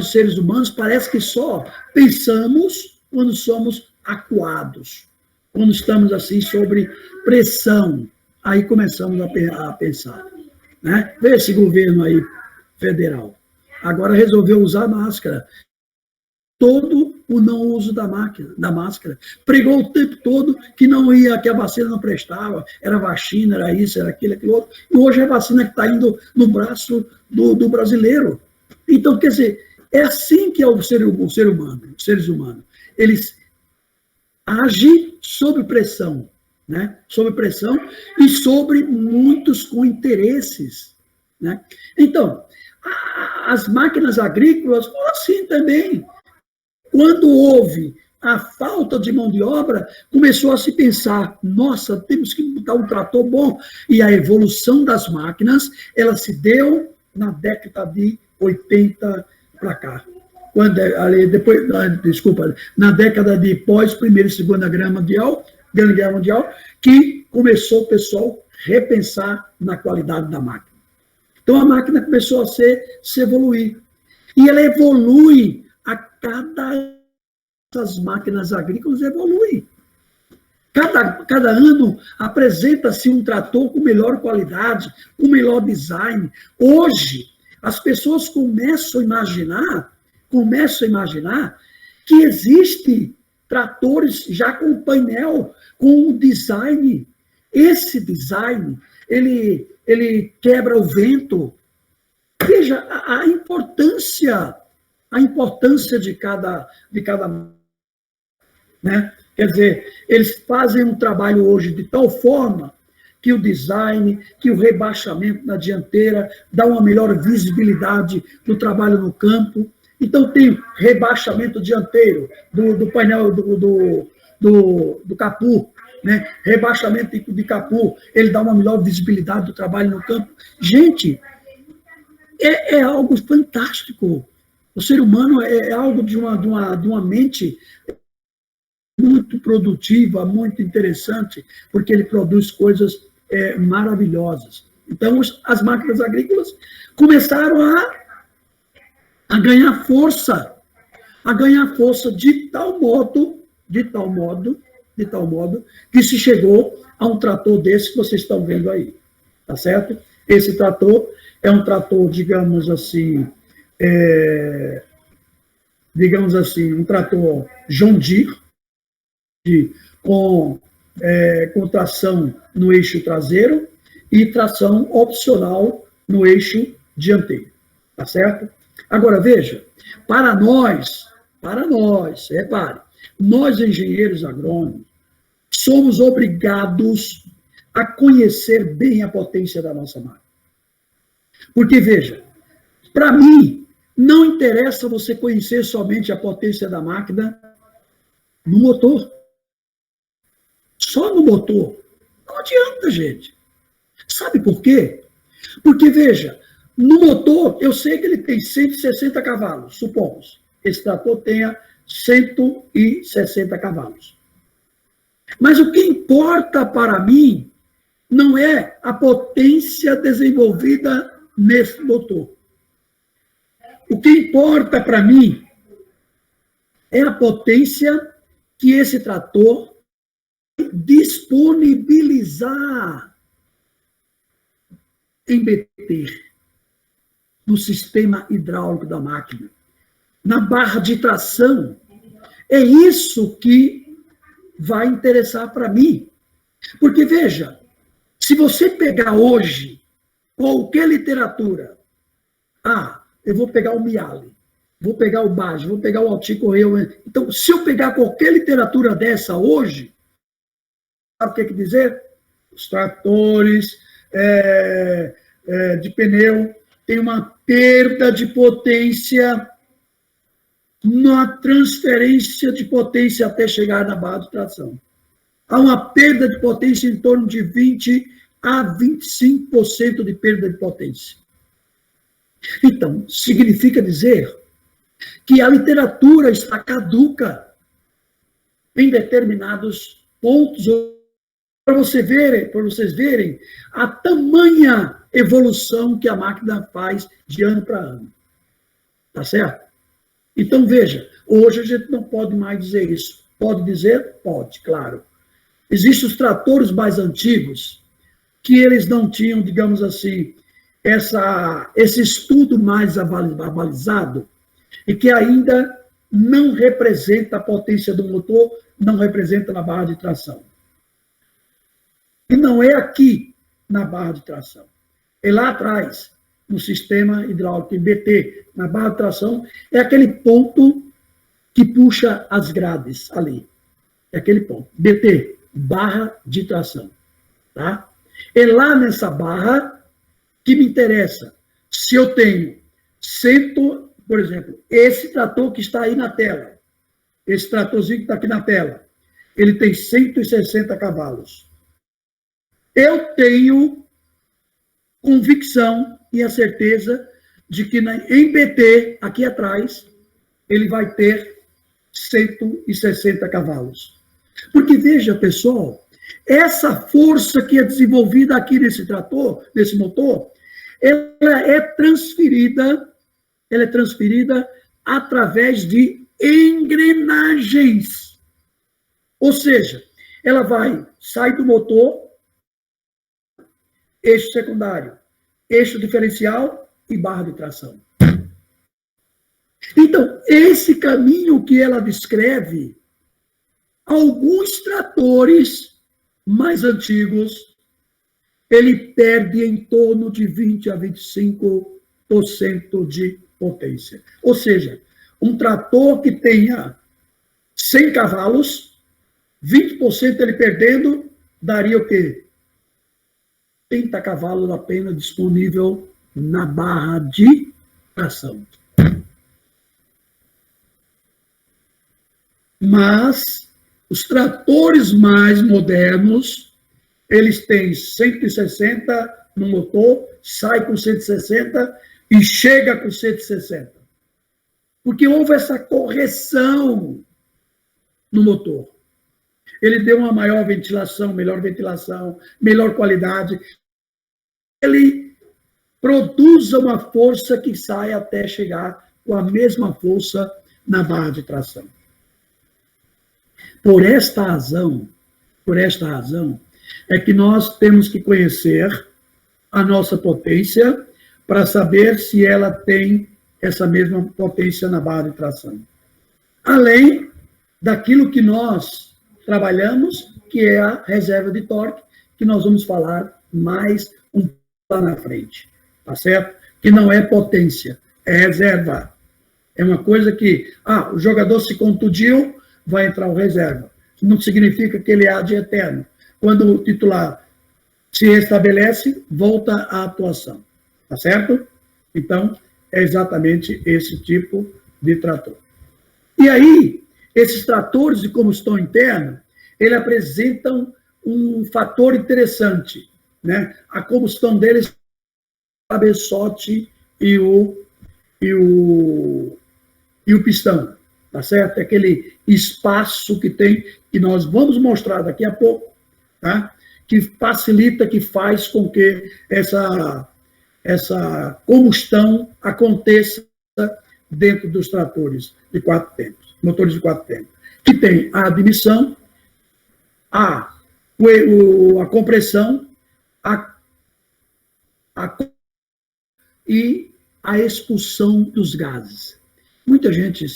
seres humanos, parece que só pensamos quando somos acuados, quando estamos assim, sob pressão. Aí começamos a pensar. Né? Vê esse governo aí, federal. Agora resolveu usar máscara. Todo o não uso da máscara. Pregou o tempo todo que que a vacina não prestava, era vacina, era isso, era aquilo, aquilo outro. E hoje é a vacina que está indo no braço do brasileiro. Então, quer dizer, é assim que é o ser humano, os seres humanos. Eles agem sob pressão, né? Sob pressão e sobre muitos com interesses. Né? Então, as máquinas agrícolas foram assim também. Quando houve a falta de mão de obra, começou a se pensar, nossa, temos que botar um trator bom. E a evolução das máquinas, ela se deu na década de 80 para cá. Depois, desculpa, na década de pós Primeira e Segunda Guerra Mundial, que começou o pessoal repensar na qualidade da máquina. Então a máquina começou a se evoluir. E ela evolui a cada... As máquinas agrícolas evoluem. Cada ano apresenta-se um trator com melhor qualidade, com melhor design. Hoje, as pessoas começam a imaginar que existem tratores já com painel, com design. Esse design, ele quebra o vento. Veja a importância de cada né? Quer dizer, eles fazem um trabalho hoje de tal forma que o design, que o rebaixamento na dianteira dá uma melhor visibilidade do trabalho no campo. Então, tem rebaixamento dianteiro do painel do capô, né? Rebaixamento de capô, ele dá uma melhor visibilidade do trabalho no campo. Gente, é algo fantástico. O ser humano é algo de uma mente muito produtiva, muito interessante, porque ele produz coisas maravilhosas. Então, as máquinas agrícolas começaram a ganhar força de tal modo que se chegou a um trator desse que vocês estão vendo aí, tá certo? Esse trator é um trator, digamos assim, um trator John Deere, com tração no eixo traseiro e tração opcional no eixo dianteiro, tá certo? Agora, veja, para nós, repare, nós engenheiros agrônomos, somos obrigados a conhecer bem a potência da nossa máquina. Porque, veja, para mim, não interessa você conhecer somente a potência da máquina no motor. Só no motor. Não adianta, gente. Sabe por quê? Porque, veja, no motor, eu sei que ele tem 160 cavalos, supomos. Esse trator tenha 160 cavalos. Mas o que importa para mim não é a potência desenvolvida nesse motor. O que importa para mim é a potência que esse trator disponibilizar em BT, no sistema hidráulico da máquina, na barra de tração. É isso que vai interessar para mim. Porque, veja, se você pegar hoje qualquer literatura, eu vou pegar o Miele, vou pegar o Bage, vou pegar o Alti Correia. Então, se eu pegar qualquer literatura dessa hoje, sabe o que quer dizer? Os tratores de pneu têm uma perda de potência na transferência de potência até chegar na barra de tração. Há uma perda de potência em torno de 20% a 25% de perda de potência. Então, significa dizer que a literatura está caduca em determinados pontos, para vocês verem a tamanha evolução que a máquina faz de ano para ano. Tá certo? Então, veja, hoje a gente não pode mais dizer isso. Pode dizer? Pode, claro. Existem os tratores mais antigos, que eles não tinham, digamos assim, esse estudo mais avalizado, e que ainda não representa a potência do motor, não representa na barra de tração. E não é aqui na barra de tração. É lá atrás, no sistema hidráulico, em BT, na barra de tração, é aquele ponto que puxa as grades ali. É aquele ponto. BT, barra de tração. Tá? É lá nessa barra que me interessa. Se eu tenho por exemplo, esse trator que está aí na tela, esse tratorzinho que está aqui na tela, ele tem 160 cavalos. Eu tenho convicção e a certeza de que em BT, aqui atrás, ele vai ter 160 cavalos. Porque, veja, pessoal, essa força que é desenvolvida aqui nesse trator, nesse motor, ela é transferida através de engrenagens. Ou seja, ela sai do motor, eixo secundário, eixo diferencial e barra de tração. Então, esse caminho que ela descreve, alguns tratores mais antigos, ele perde em torno de 20 a 25% de potência. Ou seja, um trator que tenha 100 cavalos, 20% ele perdendo, daria o quê? 30 cavalos apenas disponível na barra de tração. Mas os tratores mais modernos, eles têm 160 no motor, sai com 160 e chega com 160. Porque houve essa correção no motor. Ele deu uma maior ventilação, melhor qualidade. Ele produz uma força que sai até chegar com a mesma força na barra de tração. Por esta razão, é que nós temos que conhecer a nossa potência para saber se ela tem essa mesma potência na barra de tração. Além daquilo que nós trabalhamos, que é a reserva de torque, que nós vamos falar mais um pouco lá na frente, tá certo? Que não é potência, é reserva. É uma coisa que, o jogador se contundiu, vai entrar o reserva. Não significa que ele é ad eterno. Quando o titular se restabelece, volta à atuação. Tá certo? Então, é exatamente esse tipo de trator. E aí, esses tratores de combustão interna, eles apresentam um fator interessante, né? A combustão deles, o cabeçote e o pistão. Tá certo? Aquele espaço que tem, que nós vamos mostrar daqui a pouco, tá? Que facilita, que faz com que essa combustão aconteça dentro dos tratores de 4 tempos, motores de 4 tempos, que tem a admissão, a compressão, e a expulsão dos gases. Muita gente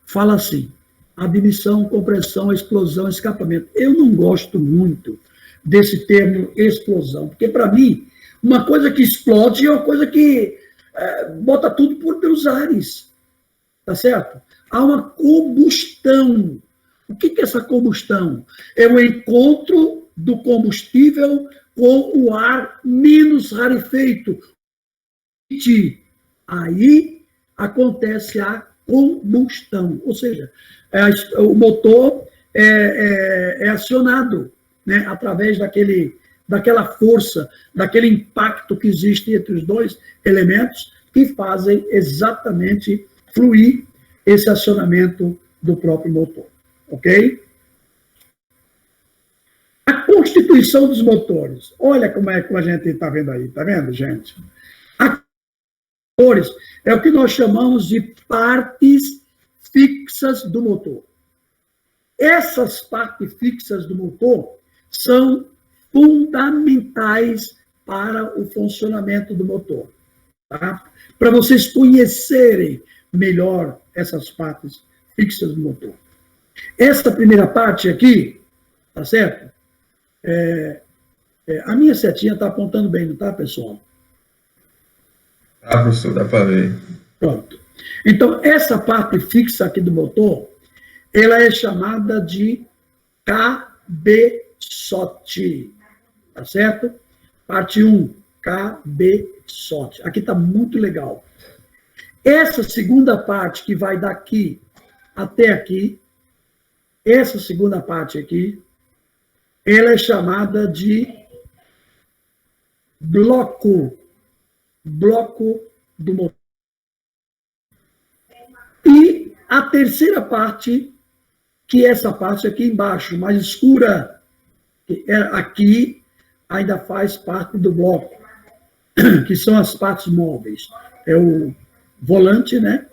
fala assim, admissão, compressão, explosão, escapamento. Eu não gosto muito desse termo explosão, porque para mim, uma coisa que explode é uma coisa que bota tudo pelos ares, tá certo? Há uma combustão. O que é essa combustão? É o encontro do combustível com o ar menos rarefeito. Aí acontece a combustão, ou seja, o motor é acionado, né, através daquela força, daquele impacto que existe entre os dois elementos que fazem exatamente fluir esse acionamento do próprio motor, ok? A constituição dos motores, olha como a gente está vendo aí, tá vendo, gente? Motores é o que nós chamamos de partes fixas do motor. Essas partes fixas do motor são fundamentais para o funcionamento do motor. Tá? Para vocês conhecerem melhor essas partes fixas do motor. Essa primeira parte aqui, tá certo? A minha setinha está apontando bem, não está, pessoal? Professor, dá para ver. Pronto. Então, essa parte fixa aqui do motor, ela é chamada de cabeçote. Tá certo? Parte 1, cabeçote. Aqui está muito legal. Essa segunda parte que vai daqui até aqui, essa segunda parte aqui, ela é chamada de bloco do motor. E a terceira parte, que é essa parte aqui embaixo, mais escura, que é aqui, ainda faz parte do bloco, que são as partes móveis. É o volante, né?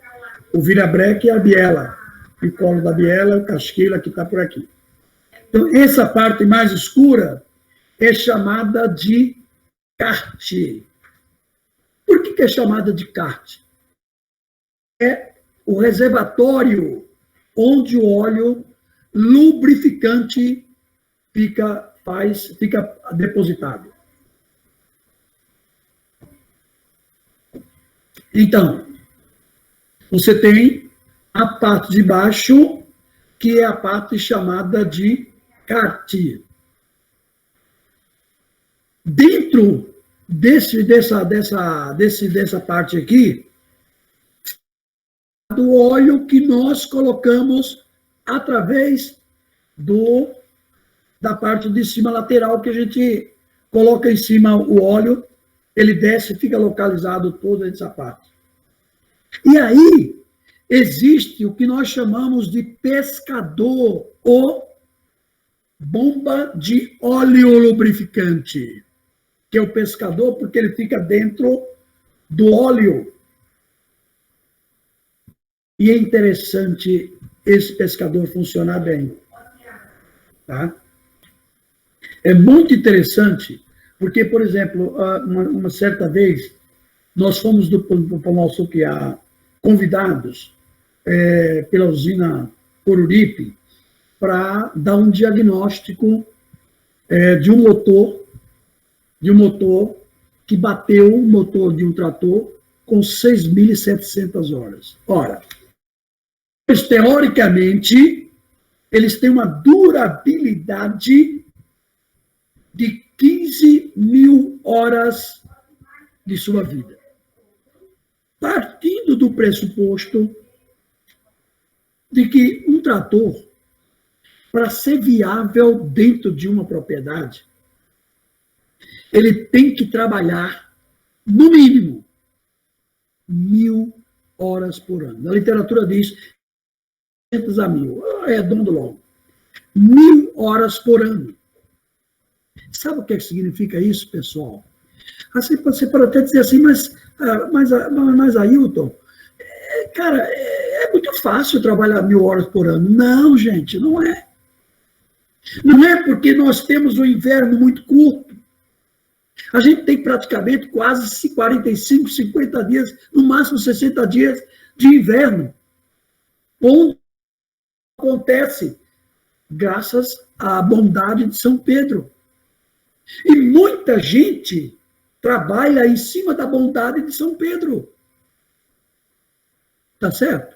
O virabreque e a biela. O colo da biela, o casquilho que está por aqui. Então, essa parte mais escura é chamada de kart. Por que é chamada de kart? É o reservatório onde o óleo lubrificante fica depositado. Então, você tem a parte de baixo, que é a parte chamada de kart. Dentro dessa parte aqui, do óleo que nós colocamos através da parte de cima lateral, que a gente coloca em cima o óleo, ele desce e fica localizado toda essa parte. E aí, existe o que nós chamamos de pescador, ou bomba de óleo lubrificante, que é o pescador porque ele fica dentro do óleo. E é interessante esse pescador funcionar bem. Tá? É muito interessante, porque, por exemplo, uma certa vez, nós fomos do Pão Açúcar convidados pela usina Coruripe para dar um diagnóstico de um motor que bateu o motor de um trator com 6.700 horas. Ora, teoricamente, eles têm uma durabilidade de 15.000 horas de sua vida. Partindo do pressuposto de que um trator, para ser viável dentro de uma propriedade, ele tem que trabalhar, no mínimo, 1.000 horas por ano. A literatura diz 500 a 1.000, arredondo logo. 1.000 horas por ano. Sabe o que significa isso, pessoal? Assim, você pode até dizer assim, mas Ailton, cara, é muito fácil trabalhar 1.000 horas por ano. Não, gente, não é. Não é porque nós temos um inverno muito curto. A gente tem praticamente quase 45, 50 dias, no máximo 60 dias de inverno. Onde acontece graças à bondade de São Pedro. E muita gente trabalha em cima da bondade de São Pedro. Tá certo?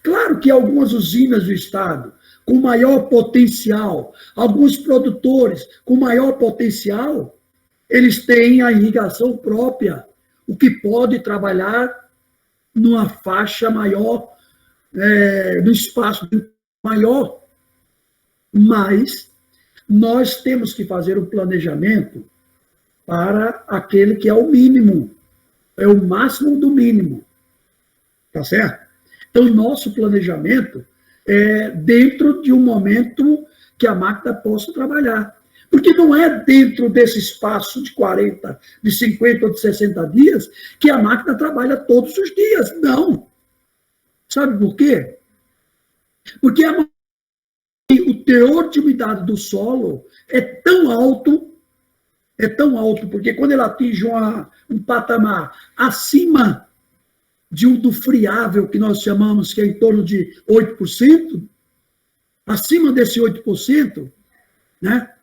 Claro que algumas usinas do Estado, com maior potencial, alguns produtores com maior potencial, eles têm a irrigação própria, o que pode trabalhar numa faixa maior, no espaço maior. Mas nós temos que fazer um planejamento para aquele que é o mínimo, é o máximo do mínimo. Tá certo? Então, nosso planejamento é dentro de um momento que a máquina possa trabalhar. Porque não é dentro desse espaço de 40, de 50 ou de 60 dias que a máquina trabalha todos os dias. Não. Sabe por quê? Porque o teor de umidade do solo é tão alto, porque quando ele atinge um patamar acima do friável, que nós chamamos, que é em torno de 8%, acima desse 8%, né?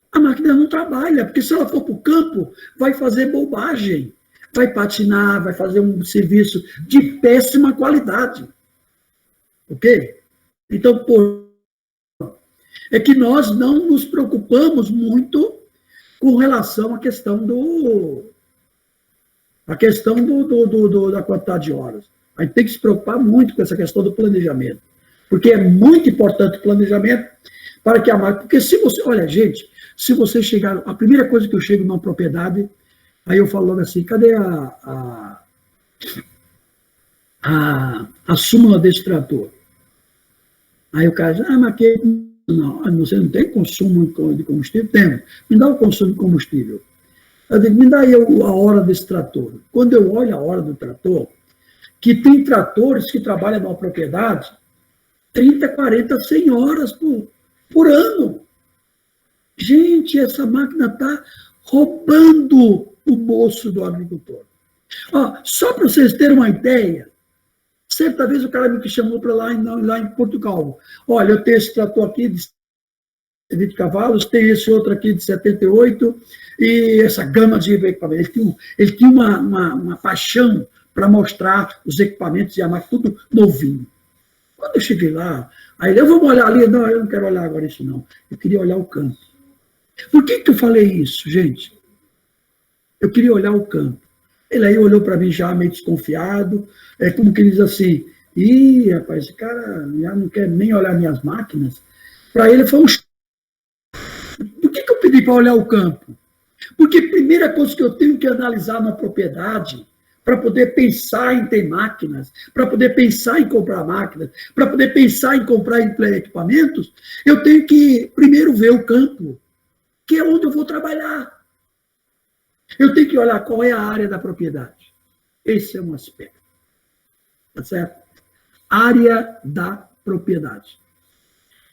A máquina não trabalha, porque se ela for para o campo, vai fazer bobagem, vai patinar, vai fazer um serviço de péssima qualidade. Ok? Então, é que nós não nos preocupamos muito com relação à questão da quantidade de horas. A gente tem que se preocupar muito com essa questão do planejamento, porque é muito importante o planejamento para que a máquina... Porque se você... Olha, gente, se você chegar... A primeira coisa que eu chego numa propriedade, aí eu falo logo assim, cadê a súmula desse trator? Aí o cara diz, mas que... Não, você não tem consumo de combustível? Tem. Me dá o consumo de combustível. Eu digo, me dá aí a hora desse trator. Quando eu olho a hora do trator, que tem tratores que trabalham numa propriedade 30, 40, 100 horas por ano. Gente, essa máquina está roubando o bolso do agricultor. Ó, só para vocês terem uma ideia, certa vez o cara me chamou para lá em Portugal. Olha, eu tenho esse trator aqui de 20 cavalos, tem esse outro aqui de 78, e essa gama de equipamentos. Ele tinha uma paixão para mostrar os equipamentos e a máquina, tudo novinho. Quando eu cheguei lá, aí eu vou olhar ali, não, eu não quero olhar agora isso não, eu queria olhar o campo. Por que eu falei isso, gente? Eu queria olhar o campo. Ele aí olhou para mim já meio desconfiado, como que ele diz assim, ih, rapaz, esse cara já não quer nem olhar minhas máquinas. Para ele foi um... Por que eu pedi para olhar o campo? Porque a primeira coisa que eu tenho que analisar na propriedade, para poder pensar em ter máquinas, para poder pensar em comprar máquinas, para poder pensar em comprar equipamentos, eu tenho que primeiro ver o campo, que é onde eu vou trabalhar. Eu tenho que olhar qual é a área da propriedade. Esse é um aspecto. Tá certo? Área da propriedade.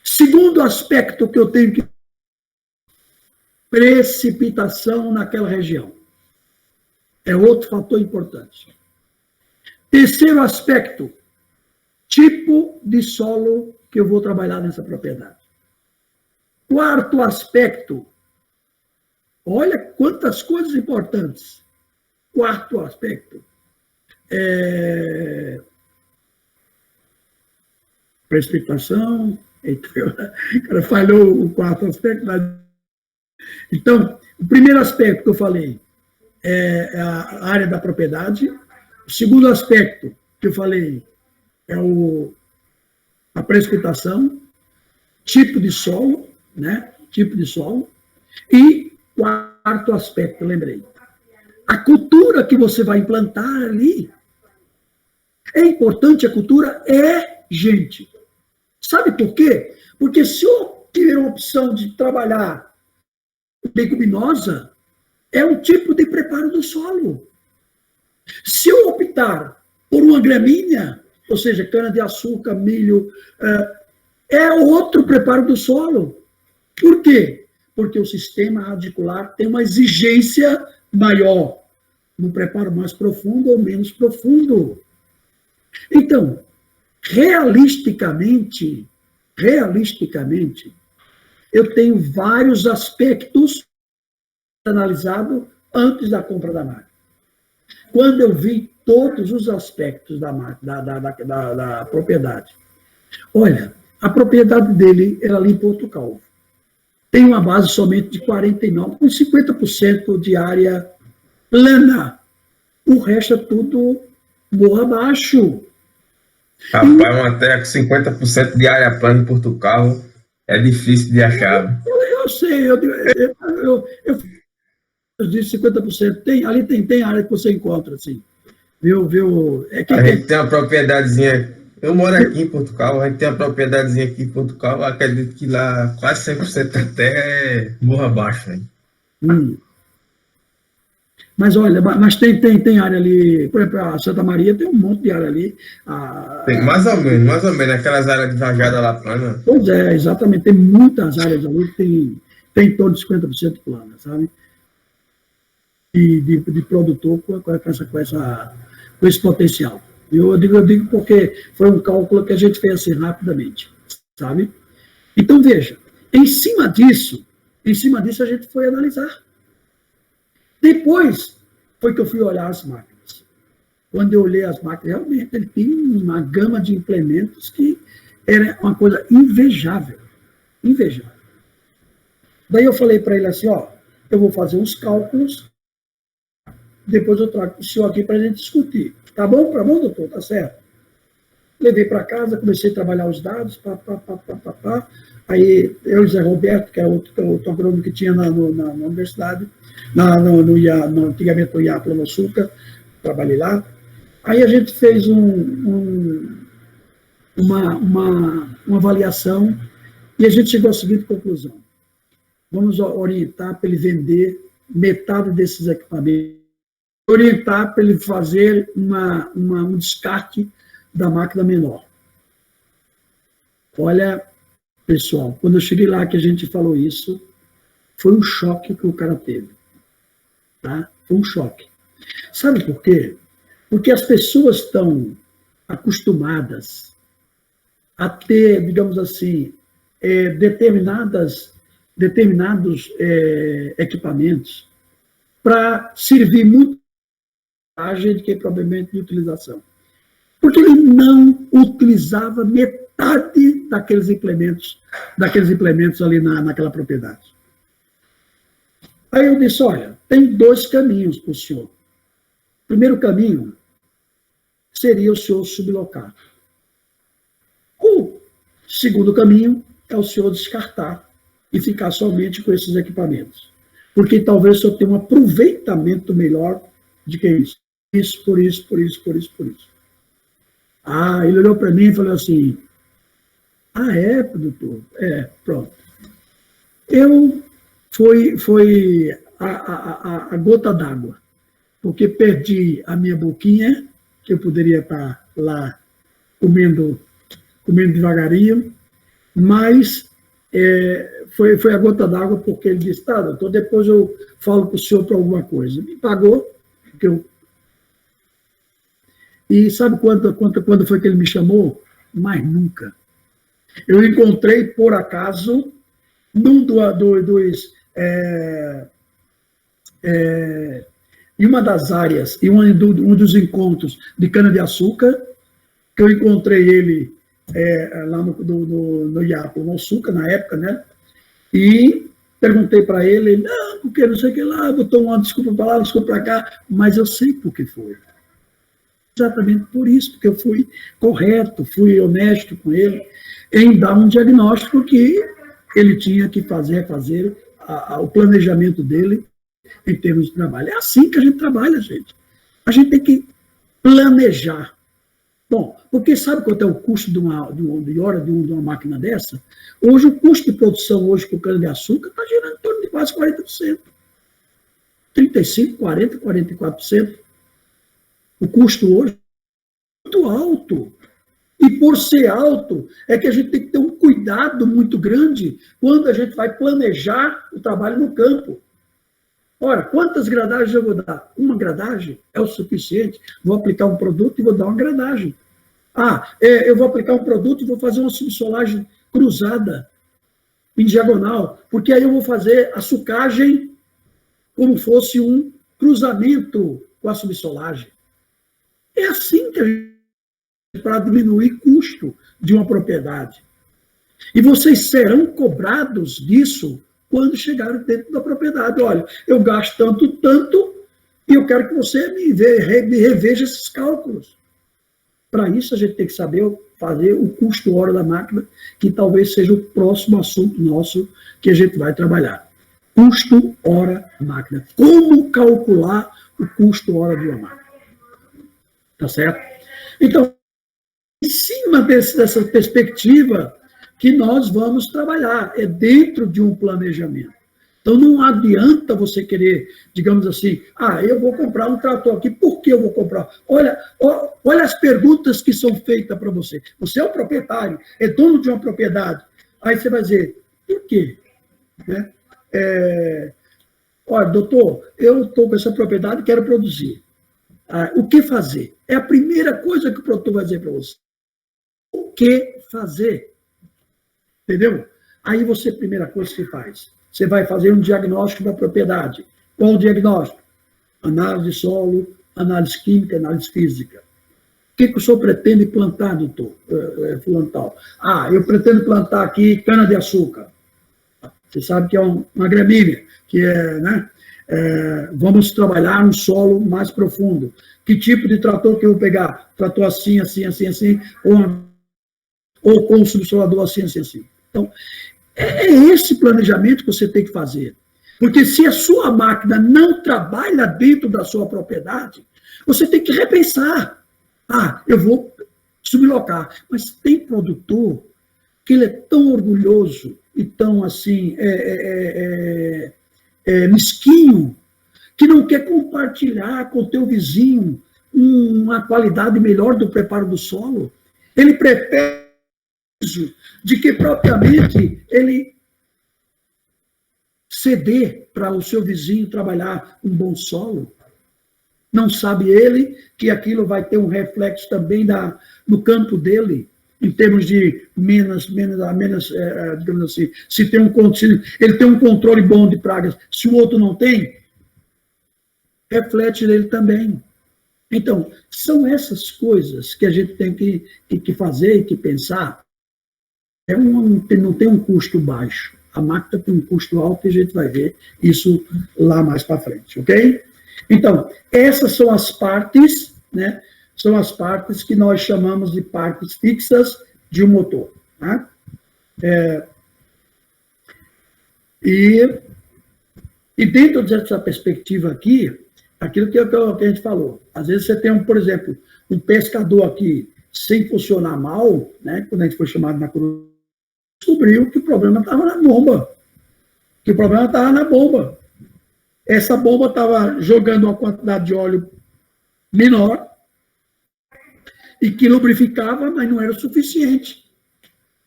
Segundo aspecto que eu tenho que... Precipitação naquela região. É outro fator importante. Terceiro aspecto, tipo de solo que eu vou trabalhar nessa propriedade. Quarto aspecto, olha quantas coisas importantes. Quarto aspecto, precipitação, o cara falhou o quarto aspecto. Então, o primeiro aspecto que eu falei é a área da propriedade. O segundo aspecto que eu falei é a precipitação, tipo de solo, né? Tipo de solo. E quarto aspecto, lembrei, a cultura que você vai implantar ali. É importante a cultura? Gente. Sabe por quê? Porque se eu tiver uma opção de trabalhar leguminosa, é um tipo de preparo do solo. Se eu optar por uma gramínea, ou seja, cana-de-açúcar, milho, é outro preparo do solo. Por quê? Porque o sistema radicular tem uma exigência maior no preparo mais profundo ou menos profundo. Então, realisticamente, eu tenho vários aspectos analisados antes da compra da máquina. Quando eu vi todos os aspectos da propriedade. Olha, a propriedade dele era ali em Porto Calvo. Tem uma base somente de 49, com 50% de área plana. O resto é tudo morro abaixo. Rapaz, uma terra com 50% de área plana em Portugal é difícil de achar. Eu sei, eu disse 50%. Ali tem área que você encontra, assim. Viu? A gente tem uma propriedadezinha. Eu moro aqui em Portugal, a gente tem uma propriedadezinha aqui em Portugal, acredito que lá quase 100% da terra é morro abaixo. Mas olha, mas tem área ali, por exemplo, a Santa Maria tem um monte de área ali. Tem mais ou menos, aquelas áreas de vagada lá plana. Pois é, exatamente, tem muitas áreas ali que tem em torno de 50% plana, sabe? De produtor com esse potencial. Eu digo porque foi um cálculo que a gente fez assim rapidamente, sabe? Então, veja, em cima disso a gente foi analisar. Depois foi que eu fui olhar as máquinas. Quando eu olhei as máquinas, realmente ele tinha uma gama de implementos que era uma coisa invejável. Invejável. Daí eu falei para ele assim, ó, eu vou fazer uns cálculos, depois eu trago o senhor aqui para a gente discutir. Tá bom, doutor? Tá certo. Levei para casa, comecei a trabalhar os dados, pá. Aí eu e Zé Roberto, que é outro agrônomo que tinha na universidade, antigamente no IAP no Açúcar, trabalhei lá. Aí a gente fez uma avaliação e a gente chegou à seguinte conclusão. Vamos orientar para ele vender metade desses equipamentos, orientar para ele fazer um descarte da máquina menor. Olha, pessoal, quando eu cheguei lá que a gente falou isso, foi um choque que o cara teve. Tá? Foi um choque. Sabe por quê? Porque as pessoas estão acostumadas a ter, digamos assim, determinados equipamentos para servir muito a gente que é propriamente de utilização. Porque ele não utilizava metade daqueles implementos ali naquela propriedade. Aí eu disse, olha, tem 2 caminhos para o senhor. O primeiro caminho seria o senhor sublocar. O segundo caminho é o senhor descartar e ficar somente com esses equipamentos. Porque talvez o senhor tenha um aproveitamento melhor de que isso. Por isso. Ah, ele olhou para mim e falou assim, doutor? Pronto. Foi a gota d'água, porque perdi a minha boquinha, que eu poderia estar lá comendo devagarinho, mas foi a gota d'água, porque ele disse, tá, doutor, depois eu falo para o senhor para alguma coisa. Me pagou, porque eu... E sabe quando foi que ele me chamou? Mais nunca. Eu encontrei, por acaso, em uma das áreas, em um dos encontros de cana-de-açúcar, que eu encontrei ele lá no IAP, no Açúcar, na época, né? E perguntei para ele, não, porque não sei o que lá, botou uma desculpa para lá, desculpa para cá, mas eu sei por que foi. Exatamente por isso, porque eu fui correto, fui honesto com ele, em dar um diagnóstico que ele tinha que fazer o planejamento dele em termos de trabalho. É assim que a gente trabalha, gente. A gente tem que planejar. Bom, porque sabe quanto é o custo de uma hora de uma máquina dessa? Hoje, o custo de produção hoje com cana-de-açúcar está girando em torno de quase 40%. 35%, 40%, 44%. O custo hoje é muito alto. E por ser alto, é que a gente tem que ter um cuidado muito grande quando a gente vai planejar o trabalho no campo. Ora, quantas gradagens eu vou dar? Uma gradagem é o suficiente. Vou aplicar um produto e vou dar uma gradagem. Eu vou aplicar um produto e vou fazer uma subsolagem cruzada, em diagonal, porque aí eu vou fazer a sucagem como fosse um cruzamento com a subsolagem. É assim que a gente para diminuir custo de uma propriedade. E vocês serão cobrados disso quando chegarem dentro da propriedade. Olha, eu gasto tanto, e eu quero que você me reveja esses cálculos. Para isso, a gente tem que saber fazer o custo-hora da máquina, que talvez seja o próximo assunto nosso que a gente vai trabalhar. Custo-hora máquina. Como calcular o custo-hora de uma máquina. Tá certo? Então, em cima dessa perspectiva que nós vamos trabalhar, é dentro de um planejamento. Então, não adianta você querer, digamos assim, eu vou comprar um trator aqui, por que eu vou comprar? Olha as perguntas que são feitas para você. Você é o proprietário, é dono de uma propriedade. Aí você vai dizer, por quê? Né? Olha, doutor, eu estou com essa propriedade e quero produzir. O que fazer? É a primeira coisa que o produtor vai dizer para você. O que fazer? Entendeu? Aí você, primeira coisa que faz, você vai fazer um diagnóstico da propriedade. Qual o diagnóstico? Análise de solo, análise química, análise física. O que o senhor pretende plantar, doutor? Fulano tal. Eu pretendo plantar aqui cana-de-açúcar. Você sabe que é uma gramínea, que é, né? Vamos trabalhar um solo mais profundo. Que tipo de trator que eu vou pegar? Trator assim, assim, assim, assim, ou com o subsolador assim, assim, assim. Então, é esse planejamento que você tem que fazer. Porque se a sua máquina não trabalha dentro da sua propriedade, você tem que repensar. Eu vou sublocar. Mas tem produtor que ele é tão orgulhoso e tão, assim, mesquinho, que não quer compartilhar com o teu vizinho uma qualidade melhor do preparo do solo. Ele prefere de que propriamente ele ceder para o seu vizinho trabalhar um bom solo. Não sabe ele que aquilo vai ter um reflexo também no campo dele, em termos de menos digamos assim, se ele tem um controle bom de pragas, se o outro não tem, reflete nele também. Então, são essas coisas que a gente tem que fazer e que pensar. Não tem um custo baixo. A máquina tem um custo alto e a gente vai ver isso lá mais para frente, ok? Então, essas são as partes, né? São as partes que nós chamamos de partes fixas de um motor. Tá? E dentro dessa perspectiva aqui, aquilo que a gente falou, às vezes você tem, por exemplo, um pescador aqui sem funcionar mal, né? Quando a gente foi chamado na cruz, descobriu que o problema estava na bomba. Essa bomba estava jogando uma quantidade de óleo menor e que lubrificava, mas não era o suficiente.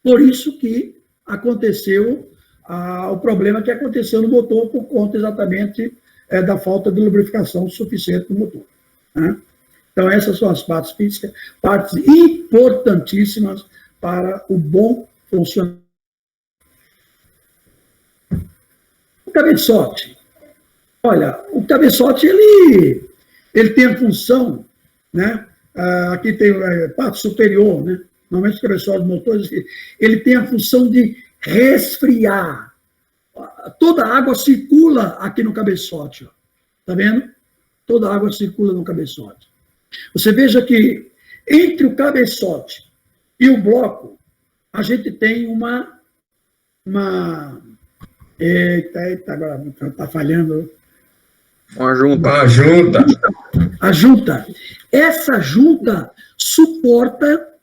Por isso que aconteceu o problema que aconteceu no motor por conta exatamente da falta de lubrificação suficiente no motor. Né? Então, essas são as partes físicas, partes importantíssimas para o bom funcionamento. O cabeçote. Olha, o cabeçote, ele tem a função, né? Aqui tem a parte superior, né? Normalmente os cabeçotes dos motores, ele tem a função de resfriar. Toda a água circula aqui no cabeçote, ó. Tá vendo? Toda a água circula no cabeçote. Você veja que entre o cabeçote e o bloco, a gente tem uma eita, agora está falhando. Uma junta. A junta. Essa junta suporta,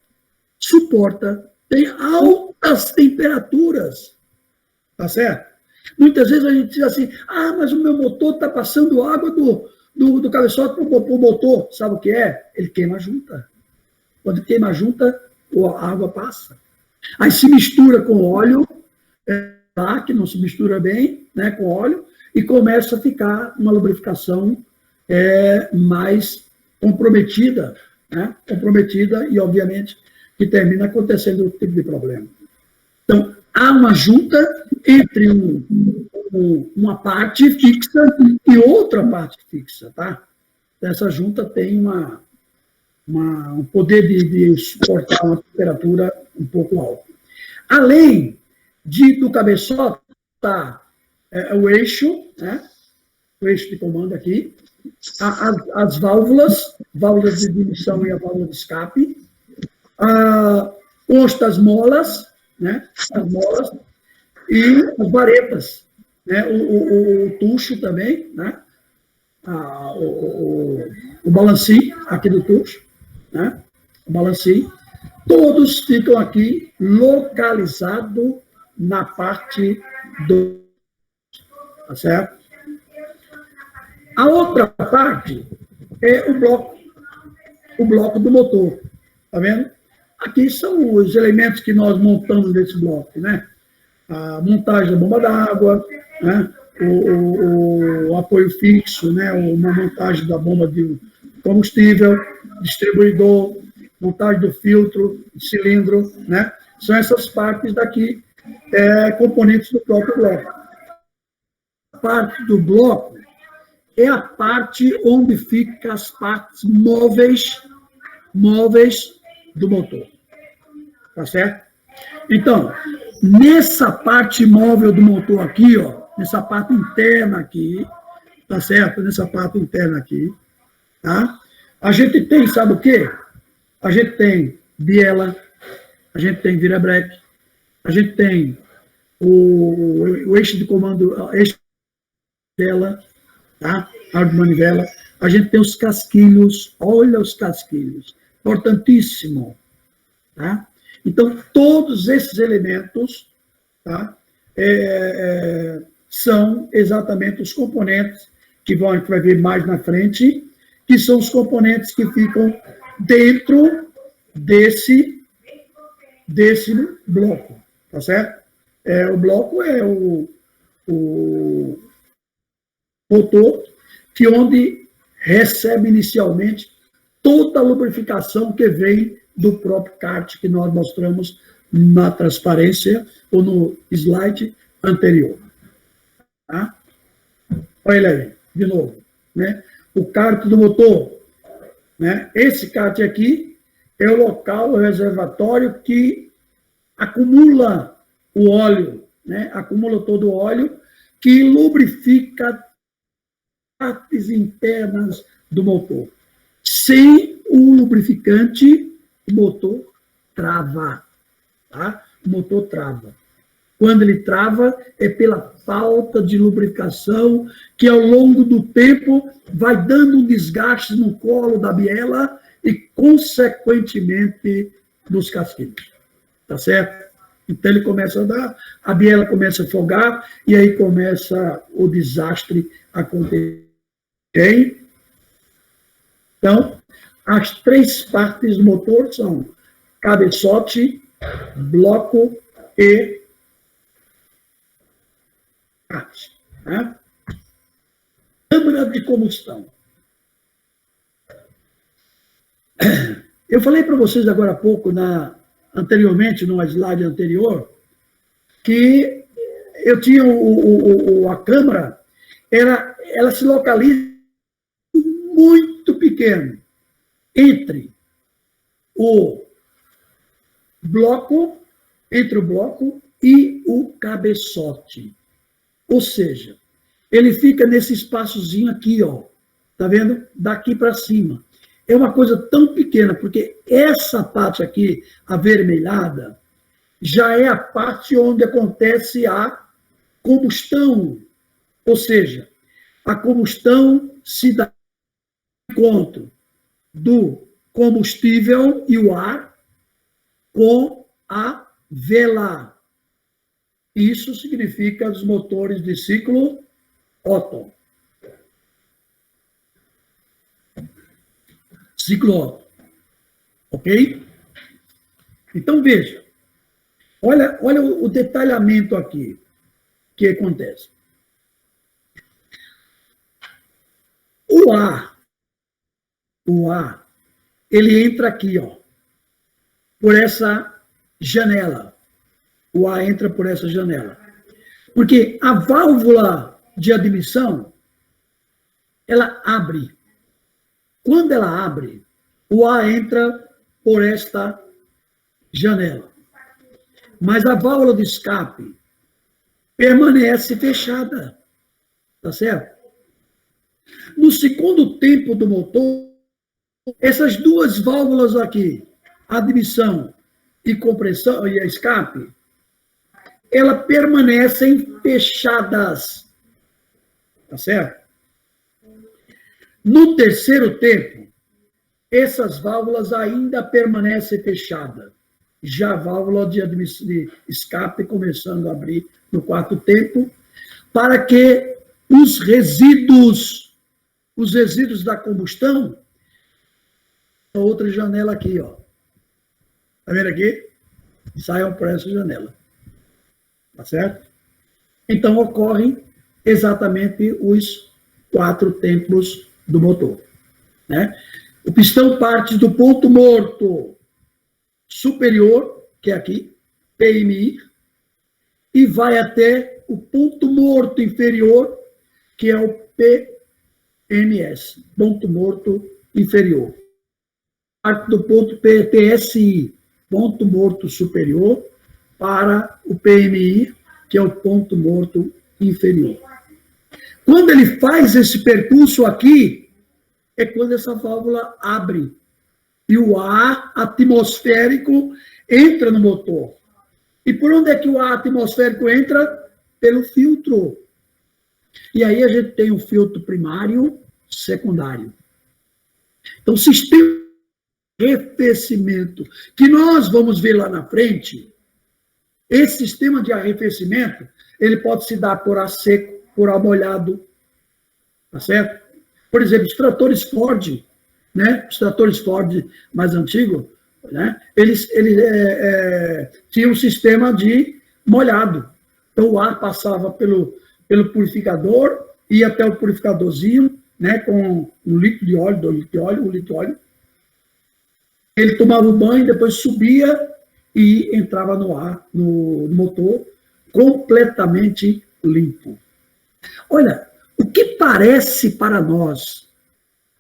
tem altas temperaturas. Tá certo? Muitas vezes a gente diz assim, mas o meu motor está passando água do cabeçote para o motor. Sabe o que é? Ele queima a junta. Quando queima a junta, a água passa. Aí se mistura com óleo, que não se mistura bem, né, com óleo, e começa a ficar uma lubrificação mais comprometida, né, e, obviamente, que termina acontecendo outro tipo de problema. Então, há uma junta entre uma parte fixa e outra parte fixa, tá? Essa junta tem um poder de suportar uma temperatura um pouco alta. Além do cabeçote, está o eixo, né? O eixo de comando aqui, as válvulas de ignição e a válvula de escape, consta as molas, né? As molas e as varetas, né? O tucho também, né? O balancinho aqui do tucho, né? O balancinho, todos ficam aqui localizados na parte do... Tá certo? A outra parte é o bloco do motor. Tá vendo? Aqui são os elementos que nós montamos nesse bloco, né? A montagem da bomba d'água, né? O apoio fixo, né? Uma montagem da bomba de combustível, distribuidor, montagem do filtro, cilindro, né? São essas partes daqui, componentes do próprio bloco. A parte do bloco é a parte onde ficam as partes móveis do motor. Tá certo? Então, nessa parte móvel do motor aqui, ó, nessa parte interna aqui, tá certo? Nessa parte interna aqui, tá? A gente tem, sabe o quê? A gente tem biela, a gente tem virabreque, a gente tem o eixo de comando, eixo dela, tá? Aro de manivela. A gente tem os casquilhos, olha os casquilhos, importantíssimo, tá? Então, todos esses elementos, tá? São exatamente os componentes que a gente vai ver mais na frente, que são os componentes que ficam dentro desse bloco, tá certo? O bloco é o motor, que onde recebe inicialmente toda a lubrificação que vem do próprio kart que nós mostramos na transparência ou no slide anterior. Tá? Olha ele aí, de novo. Né? O kart do motor. Né? Esse kart aqui é o local, o reservatório que acumula o óleo, né? Acumula todo o óleo que lubrifica partes internas do motor. Sem o lubrificante, o motor trava. Tá? O motor trava. Quando ele trava, é pela falta de lubrificação, que ao longo do tempo vai dando um desgaste no colo da biela e, consequentemente, nos casquilhos. Tá certo? Então ele começa a dar, a biela começa a afogar, e aí começa o desastre a acontecer. Ok? Então, as três partes do motor são cabeçote, bloco e kart. Né? Câmara de combustão. Eu falei para vocês agora há pouco, anteriormente, numa slide anterior, que eu tinha a câmara, ela se localiza muito pequeno entre o bloco e o cabeçote. Ou seja, ele fica nesse espaçozinho aqui, ó. Tá vendo? Daqui para cima. É uma coisa tão pequena, porque essa parte aqui, avermelhada, já é a parte onde acontece a combustão. Ou seja, a combustão se dá encontro do combustível e o ar com a vela. Isso significa os motores de ciclo Otto. Ciclo Otto. Ok? Então, veja. Olha o detalhamento aqui que acontece. O ar, ele entra aqui, ó, por essa janela. O ar entra por essa janela. Porque a válvula de admissão, ela abre. Quando ela abre, o ar entra por esta janela. Mas a válvula de escape permanece fechada. Tá certo? No segundo tempo do motor, essas duas válvulas aqui, admissão e compressão e escape, elas permanecem fechadas. Tá certo? No terceiro tempo, essas válvulas ainda permanecem fechadas. Já a válvula de escape começando a abrir no quarto tempo, para que os resíduos da combustão, outra janela aqui, ó. Tá vendo aqui? Saiam por essa janela. Tá certo? Então, ocorrem exatamente os 4 tempos do motor. Né? O pistão parte do ponto morto superior, que é aqui, PMI, e vai até o ponto morto inferior, que é o PMS, ponto morto inferior. Parte do ponto PSI, ponto morto superior, para o PMI, que é o ponto morto inferior. Quando ele faz esse percurso aqui, é quando essa válvula abre e o ar atmosférico entra no motor. E por onde é que o ar atmosférico entra? Pelo filtro. E aí a gente tem o filtro primário, secundário. Então, o sistema de arrefecimento, que nós vamos ver lá na frente, esse sistema de arrefecimento, ele pode se dar por ar seco, por ar molhado, tá certo? Por exemplo, os tratores Ford, né? Os tratores Ford mais antigos, né? Eles tinham um sistema de molhado. Então, o ar passava pelo purificador, ia até o purificadorzinho, né? Com um litro de óleo, 2 litros de óleo, 1 litro de óleo. Ele tomava o banho, depois subia e entrava no ar, no motor, completamente limpo. Olha, o que parece para nós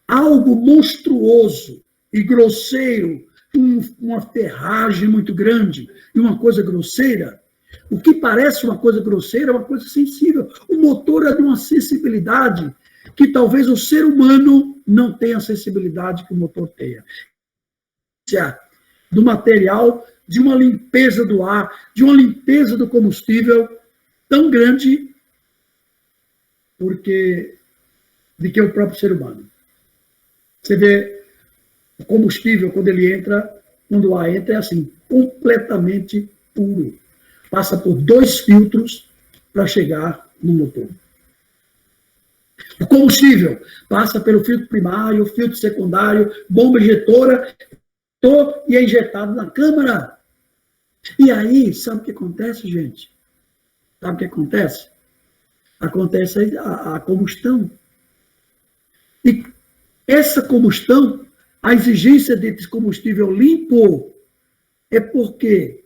algo monstruoso e grosseiro, uma ferragem muito grande e uma coisa grosseira, o que parece uma coisa grosseira é uma coisa sensível. O motor é de uma sensibilidade que talvez o ser humano não tenha a sensibilidade que o motor tenha. Do material, de uma limpeza do ar, de uma limpeza do combustível tão grande do que o próprio ser humano. Você vê o combustível, quando ele entra, quando o ar entra, é assim, completamente puro. Passa por 2 filtros para chegar no motor. O combustível passa pelo filtro primário, filtro secundário, bomba injetora, e é injetado na câmara. E aí, sabe o que acontece, gente? Sabe o que acontece? Acontece a combustão. E essa combustão, a exigência desse combustível limpo, é porque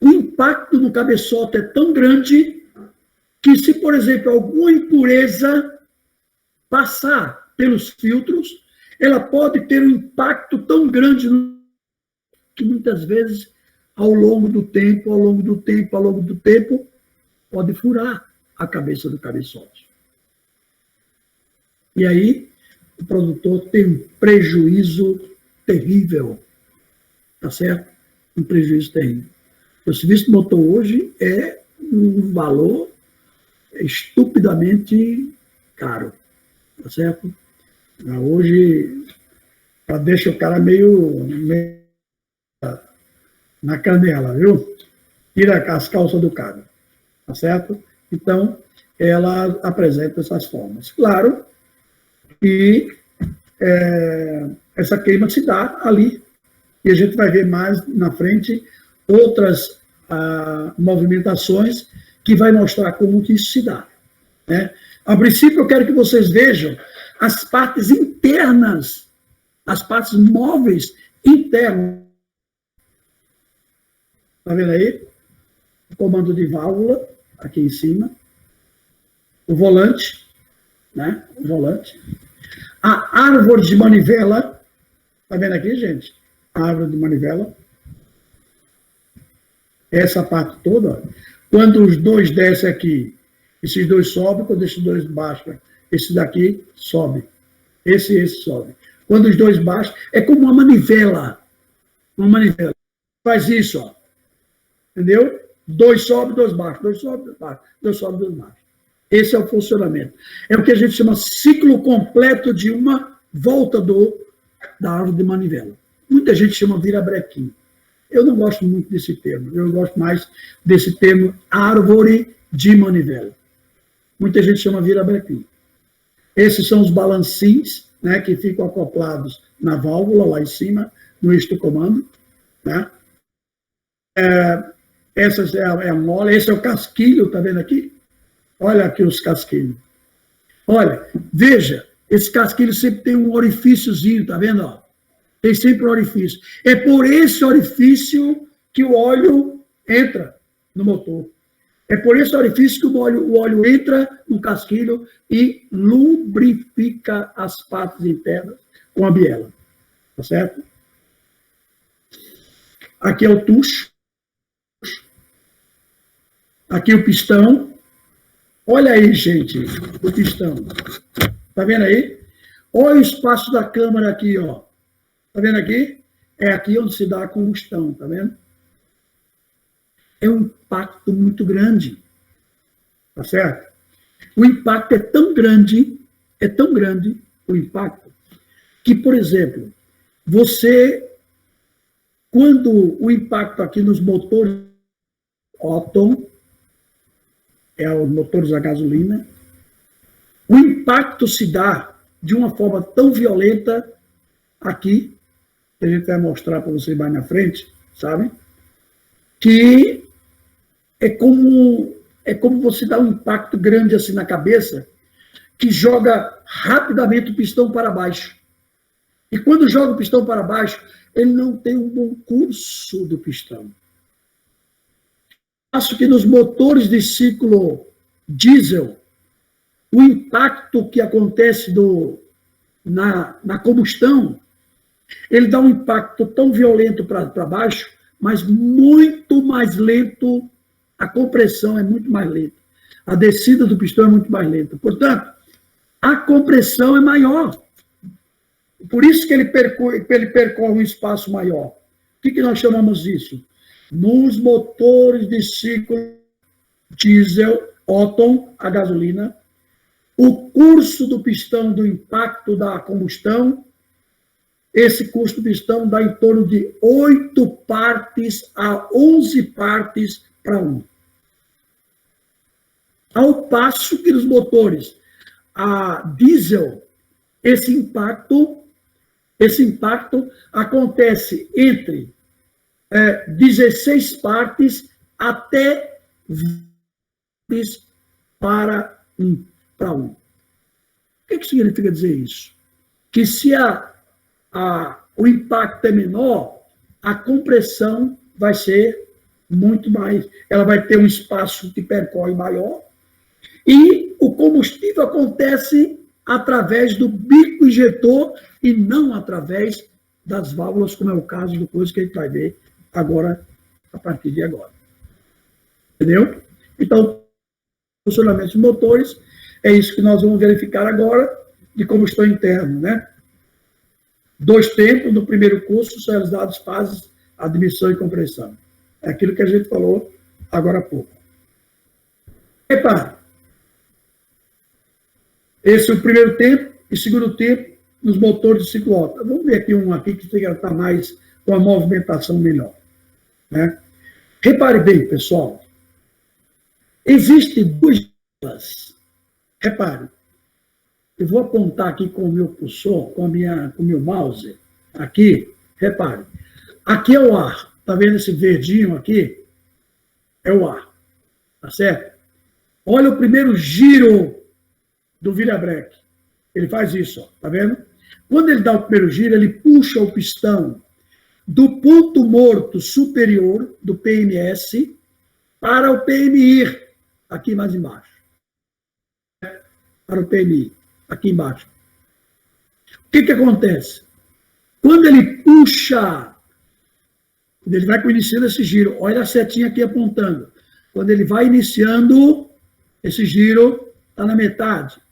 o impacto no cabeçote é tão grande que se, por exemplo, alguma impureza passar pelos filtros, ela pode ter um impacto tão grande que muitas vezes, ao longo do tempo, pode furar a cabeça do cabeçote. E aí, o produtor tem um prejuízo terrível. Tá certo? Um prejuízo terrível. O serviço de motor hoje é um valor estupidamente caro. Tá certo? Hoje, deixa o cara meio na canela, viu? Tira as calças do cara. Tá certo? Então, ela apresenta essas formas. Claro que essa queima se dá ali. E a gente vai ver mais na frente outras movimentações que vai mostrar como que isso se dá. Né? A princípio, eu quero que vocês vejam as partes internas, as partes móveis internas. Está vendo aí? O comando de válvula, aqui em cima. O volante, né? O volante. A árvore de manivela. Está vendo aqui, gente? A árvore de manivela. Essa parte toda. Quando os 2 descem aqui, esses 2 sobem. Quando esses 2 baixam, esse daqui sobe. Esse sobe. Quando os 2 baixam, é como uma manivela. Uma manivela. Faz isso, ó. Entendeu? 2 sobe, 2 baixo, 2 sobe, 2 baixo, 2 sobe, 2 baixo. Esse é o funcionamento. É o que a gente chama ciclo completo de uma volta da árvore de manivela. Muita gente chama virabrequim. Eu não gosto muito desse termo. Eu gosto mais desse termo árvore de manivela. Muita gente chama virabrequim. Esses são os balancins, né, que ficam acoplados na válvula, lá em cima, no eixo do comando. Né? Essa é a mola, esse é o casquilho, tá vendo aqui? Olha aqui os casquilhos. Olha, veja, esse casquilho sempre tem um orifíciozinho, tá vendo? Ó? Tem sempre um orifício. É por esse orifício que o óleo entra no motor. É por esse orifício que o óleo entra no casquilho e lubrifica as partes internas com a biela. Tá certo? Aqui é o tucho. Aqui o pistão. Olha aí, gente, o pistão. Tá vendo aí? Olha o espaço da câmara aqui, ó. Tá vendo aqui? É aqui onde se dá a combustão, tá vendo? É um impacto muito grande, tá certo? O impacto é tão grande o impacto, que, por exemplo, você, quando o impacto aqui nos motores Otton, os motores a gasolina, o impacto se dá de uma forma tão violenta aqui, que a gente vai mostrar para vocês mais na frente, sabe? Que é como você dá um impacto grande assim na cabeça, que joga rapidamente o pistão para baixo. E quando joga o pistão para baixo, ele não tem um bom curso do pistão. Acho que nos motores de ciclo diesel, o impacto que acontece na combustão, ele dá um impacto tão violento para baixo, mas muito mais lento, a compressão é muito mais lenta. A descida do pistão é muito mais lenta. Portanto, a compressão é maior. Por isso que ele percorre um espaço maior. O que nós chamamos disso? Nos motores de ciclo diesel, Otton, a gasolina, o curso do pistão do impacto da combustão, esse curso do pistão dá em torno de 8 partes a 11 partes para 1. Ao passo que nos motores a diesel, esse impacto acontece entre 16 partes até 20 para 1. O que significa dizer isso? Que se o impacto é menor, a compressão vai ser muito mais, ela vai ter um espaço que percorre maior, e o combustível acontece através do bico injetor e não através das válvulas, como é o caso do coisa que a gente vai ver agora, a partir de agora. Entendeu? Então, funcionamento dos motores, é isso que nós vamos verificar agora, de combustão interna, né? 2 tempos, no primeiro curso, são realizadas fases admissão e compressão. É aquilo que a gente falou agora há pouco. Repare, esse é o primeiro tempo e segundo tempo nos motores de ciclo Otton. Vamos ver aqui um aqui que está mais com a movimentação melhor. Né? Repare bem, pessoal. Existem 2 janelas. Repare. Eu vou apontar aqui com o meu cursor, com o meu mouse. Aqui, repare. Aqui é o ar. Está vendo esse verdinho aqui? É o ar. Tá certo? Olha o primeiro giro do virabreque. Ele faz isso, ó, tá vendo? Quando ele dá o primeiro giro, ele puxa o pistão do ponto morto superior do PMS para o PMI, aqui mais embaixo. Para o PMI, aqui embaixo. O que acontece? Quando ele puxa, quando ele vai iniciando esse giro, olha a setinha aqui apontando. Quando ele vai iniciando esse giro, está na metade.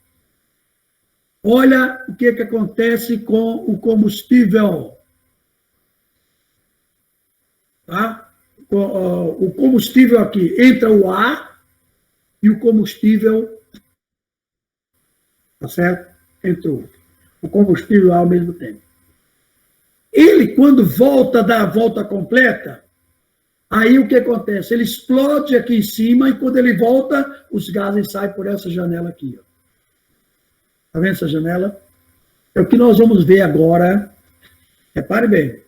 Olha o que acontece com o combustível. Tá? O combustível aqui, entra o ar e o combustível, tá certo? Entrou. O combustível ao mesmo tempo. Ele, quando volta, dá a volta completa, aí o que acontece? Ele explode aqui em cima e quando ele volta, os gases saem por essa janela aqui. Está vendo essa janela? É o que nós vamos ver agora. Repare bem.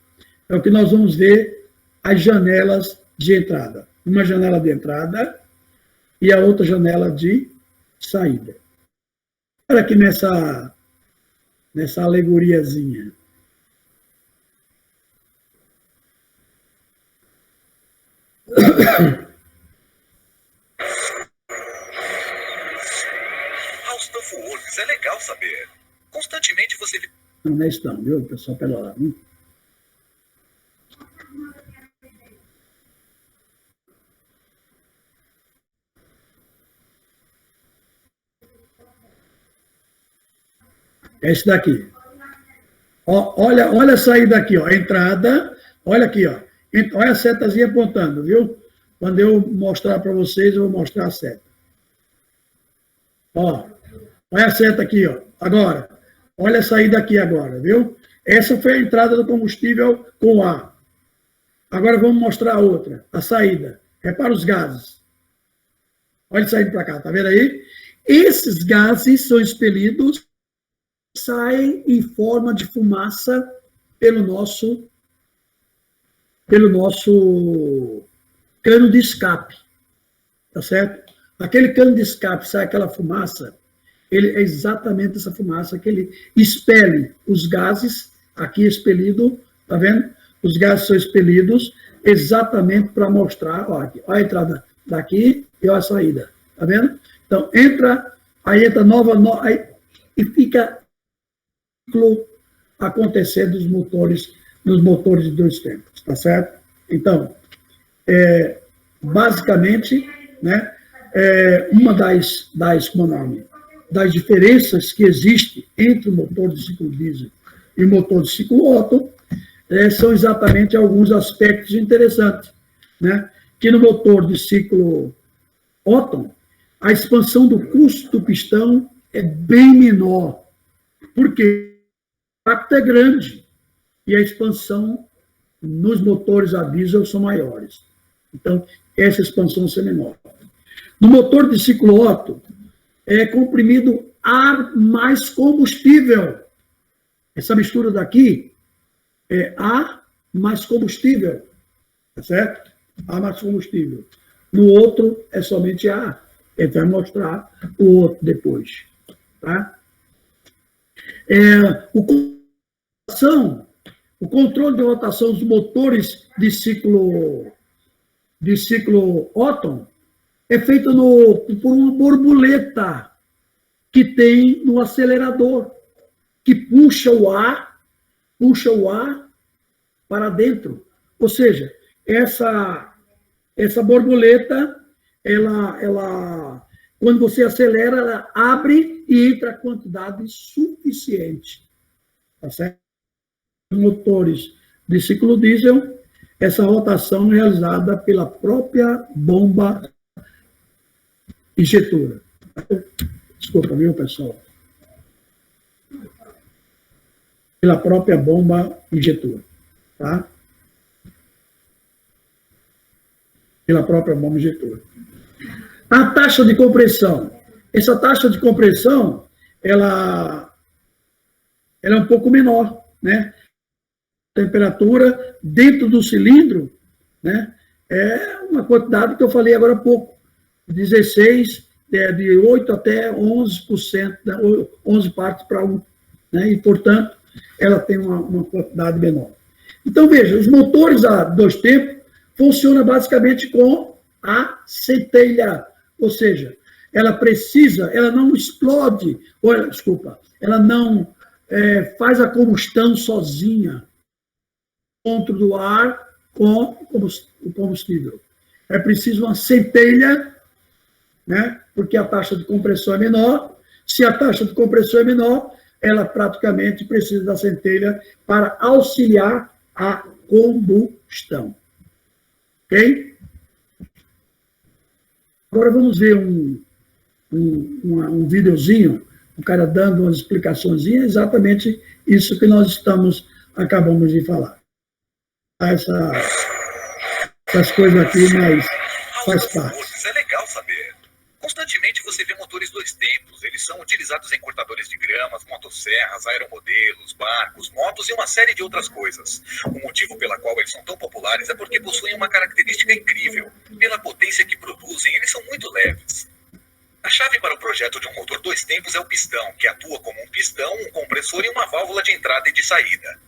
É o que nós vamos ver as janelas de entrada. Uma janela de entrada e a outra janela de saída. Olha aqui nessa alegoriazinha. Aos Tanfoworks é legal saber. Constantemente você... Não é isso não, viu, pessoal? Pera lá. É esse daqui. Ó, olha a saída aqui, ó. A entrada, olha aqui, ó. Olha a setazinha apontando, viu? Quando eu mostrar para vocês, eu vou mostrar a seta. Ó, olha a seta aqui, ó. Agora, olha a saída aqui agora, viu? Essa foi a entrada do combustível com ar. Agora vamos mostrar a outra, a saída. Repara os gases. Olha saindo para cá, tá vendo aí? Esses gases são expelidos, saem em forma de fumaça pelo nosso cano de escape, tá certo? Aquele cano de escape, sai aquela fumaça, ele é exatamente essa fumaça que ele expele os gases, aqui expelido, tá vendo? Os gases são expelidos exatamente para mostrar, ó, aqui, ó a entrada daqui e ó a saída, tá vendo? Então, aí entra aí, e fica acontecer nos motores de dois tempos, tá certo? Então, basicamente, né, uma das diferenças que existe entre o motor de ciclo diesel e o motor de ciclo Otto são exatamente alguns aspectos interessantes, né? Que no motor de ciclo Otto, a expansão do custo do pistão é bem menor, porque o impacto é grande e a expansão nos motores a diesel são maiores. Então, essa expansão é menor. No motor de ciclo Otto, é comprimido ar mais combustível. Essa mistura daqui é ar mais combustível, tá certo? Ar mais combustível. No outro, é somente ar. Ele vai mostrar o outro depois. Tá? O controle de rotação dos motores de ciclo Otto é feito por uma borboleta que tem no acelerador, que puxa o ar para dentro. Ou seja, essa borboleta, ela, quando você acelera, ela abre e entra a quantidade suficiente. Tá certo? Motores de ciclo diesel, essa rotação é realizada pela própria bomba injetora. Desculpa, viu, pessoal? Pela própria bomba injetora, tá? Pela própria bomba injetora. A taxa de compressão. Essa taxa de compressão, ela é um pouco menor, né? Temperatura dentro do cilindro, né? É uma quantidade que eu falei agora há pouco, 16, de 8 até 11%, 11 partes para 1, né? E, portanto, ela tem uma quantidade menor. Então, veja, os motores a dois tempos funcionam basicamente com a centelha, ou seja, ela não explode, ela não faz a combustão sozinha, encontro do ar com o combustível. É preciso uma centelha, né? Porque a taxa de compressão é menor. Se a taxa de compressão é menor, ela praticamente precisa da centelha para auxiliar a combustão. Ok? Agora vamos ver um videozinho, o cara dando umas explicações, exatamente isso que nós acabamos de falar. Essas coisas aqui, mas faz parte. É legal saber. Constantemente você vê motores dois tempos. Eles são utilizados em cortadores de gramas, motosserras, aeromodelos, barcos, motos e uma série de outras coisas. O motivo pela qual eles são tão populares é porque possuem uma característica incrível. Pela potência que produzem, eles são muito leves. A chave para o projeto de um motor dois tempos é o pistão, que atua como um pistão, um compressor e uma válvula de entrada e de saída.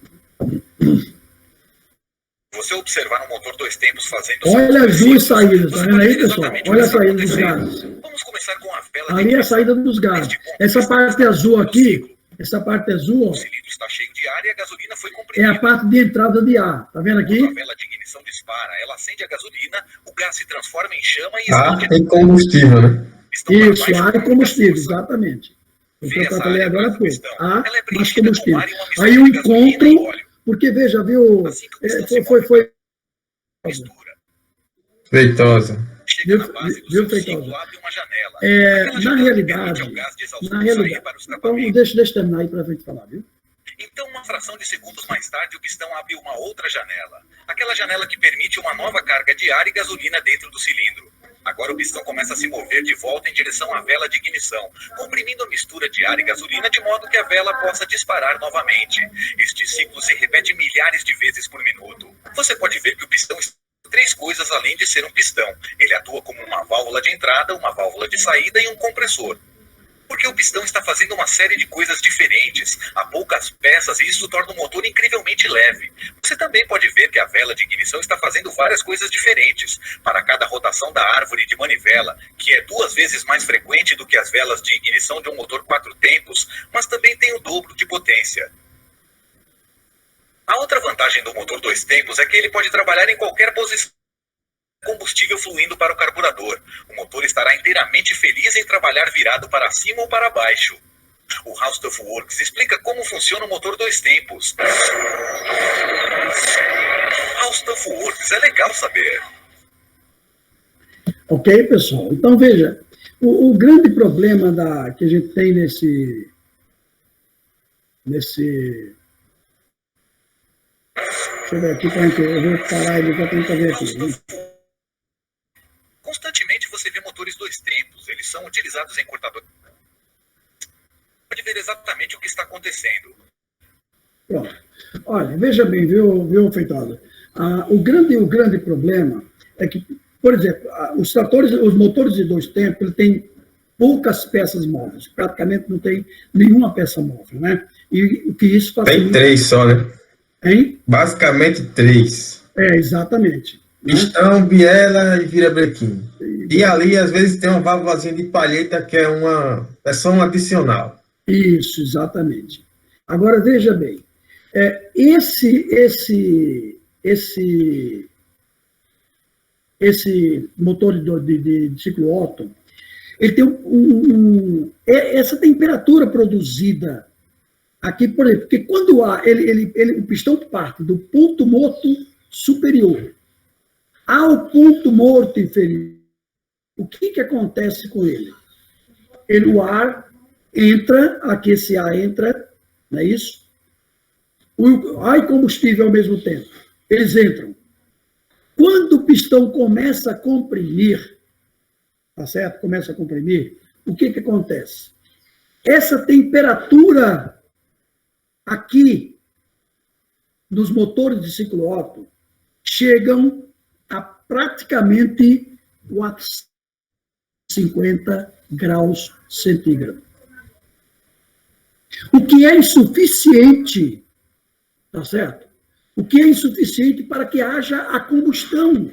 Você observar um motor dois tempos fazendo... Olha as duas saídas, tá vendo aí, pessoal? Olha a saída dos gases. Vamos começar com a vela. Ali é a saída dos gases. Essa parte azul aqui, essa parte azul, o cilindro está cheio de ar e a gasolina foi é comprimida. a parte de entrada de ar. Tá vendo aqui? Quando a vela de ignição dispara, ela acende a gasolina, o gás se transforma em chama e Ar explode. e combustível, né? Isso, ar e combustível, exatamente. O que Vê eu essa falei área agora atrás do foi pistão. A Ela é mais preenchida com combustível. ar e uma mistura Aí eu de gasolina e encontro, óleo. porque veja, viu, Assim que o pistão se move foi a mistura, Feitosa. chega na base do viu, seu Feitosa? ciclo, abre uma janela. É, Aquela na janela que permite ao realidade, gás de exaustão sair para o então escapamento. deixa eu terminar aí para a gente falar, viu? Então, uma fração de segundos mais tarde, o pistão abre uma outra janela. Aquela janela que permite uma nova carga de ar e gasolina dentro do cilindro. Agora o pistão começa a se mover de volta em direção à vela de ignição, comprimindo a mistura de ar e gasolina de modo que a vela possa disparar novamente. Este ciclo se repete milhares de vezes por minuto. Você pode ver que o pistão está fazendo 3 coisas além de ser um pistão. Ele atua como uma válvula de entrada, uma válvula de saída e um compressor. Porque o pistão está fazendo uma série de coisas diferentes, há poucas peças, e isso torna o motor incrivelmente leve. Você também pode ver que a vela de ignição está fazendo várias coisas diferentes. Para cada rotação da árvore de manivela, que é 2 vezes mais frequente do que as velas de ignição de um motor 4 tempos, mas também tem o dobro de potência. A outra vantagem do motor 2 tempos é que ele pode trabalhar em qualquer posição. Combustível fluindo para o carburador. O motor estará inteiramente feliz em trabalhar virado para cima ou para baixo. O How Stuff Works explica como funciona o motor 2 tempos. How Stuff Works, é legal saber. Ok, pessoal? Então, veja, o grande problema que a gente tem nesse... Deixa eu ver aqui, eu vou parar ele para tentar ver aqui. Constantemente você vê motores 2 tempos. Eles são utilizados em cortadores. Pode ver exatamente o que está acontecendo. Pronto. Olha, veja bem, viu Feitosa? O grande problema é que, por exemplo, os motores de 2 tempos, ele tem poucas peças móveis. Praticamente não tem nenhuma peça móvel, né? E o que isso facilita... Tem 3 só, né? Hein? Basicamente 3. Exatamente. Pistão, biela e virabrequim. E ali, às vezes, tem uma válvulazinha de palheta que é só um adicional. Isso, exatamente. Agora, veja bem, esse motor de ciclo Otto, ele tem essa temperatura produzida aqui, por exemplo, porque quando o pistão parte do ponto morto superior ao ponto morto inferior, o que acontece com ele? O ar entra, aqui esse ar entra, não é isso? O ar e combustível ao mesmo tempo. Eles entram. Quando o pistão começa a comprimir, tá certo? Começa a comprimir, o que acontece? Essa temperatura aqui nos motores de ciclo Otto chegam a praticamente 450 graus centígrados. O que é insuficiente, tá certo? O que é insuficiente para que haja a combustão.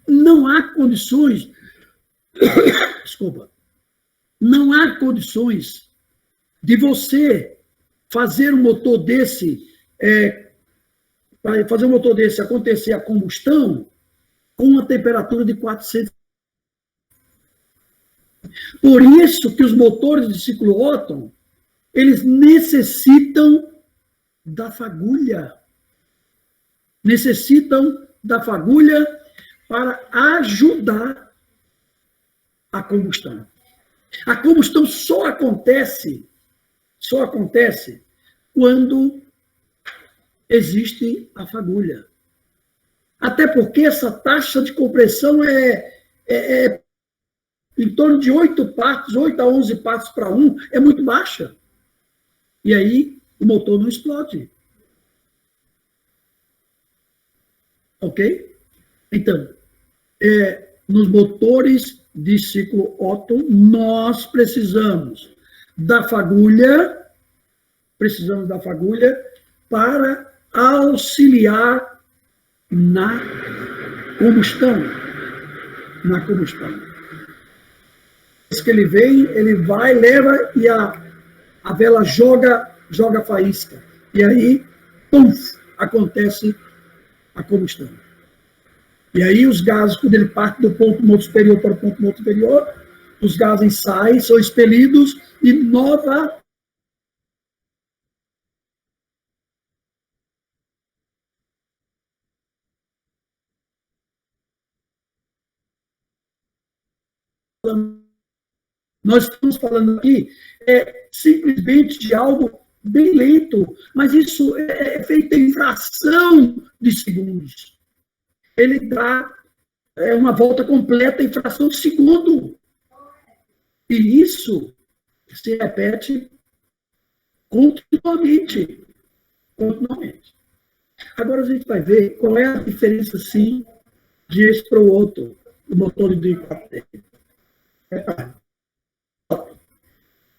Não há condições, desculpa, não há condições de você fazer um motor desse, acontecer a combustão com uma temperatura de 400. Por isso que os motores de ciclo Otto, eles necessitam da fagulha. Necessitam da fagulha para ajudar a combustão. A combustão só acontece quando existe a fagulha. Até porque essa taxa de compressão é em torno de 8 partes, 8 a 11 partes para 1, é muito baixa. E aí o motor não explode. Ok? Então, nos motores de ciclo Otto, nós precisamos da fagulha para auxiliar na combustão. Que ele vem, ele vai, leva e a vela joga faísca. E aí, puf, acontece a combustão. E aí os gases, quando ele parte do ponto morto superior para o ponto morto inferior, os gases saem, são expelidos e nova nós estamos falando aqui simplesmente de algo bem lento, mas isso é feito em fração de segundos. Ele dá uma volta completa em fração de segundo. E isso se repete continuamente. Continuamente. Agora a gente vai ver qual é a diferença, sim, de esse para o outro, do motor de 4 tempos.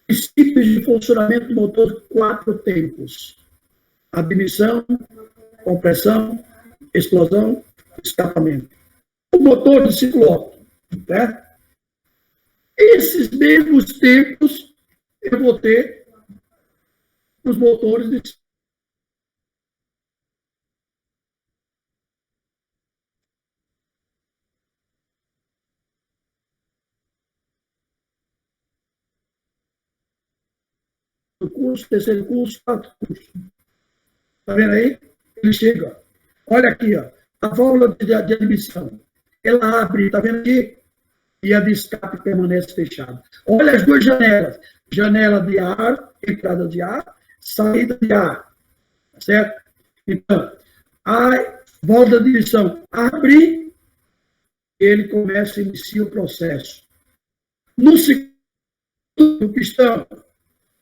Princípios de funcionamento do motor 4 tempos. Admissão, compressão, explosão, escapamento. O motor de ciclo Otto, né? Esses mesmos tempos eu vou ter os motores de curso, terceiro curso, quarto curso. Está vendo aí? Ele chega. Olha aqui, ó, a válvula de admissão. Ela abre, está vendo aqui? E a de escape permanece fechada. Olha as duas janelas. Janela de ar, entrada de ar, saída de ar. Certo? Então, a válvula de admissão abre, ele começa a iniciar o processo. No segundo pistão,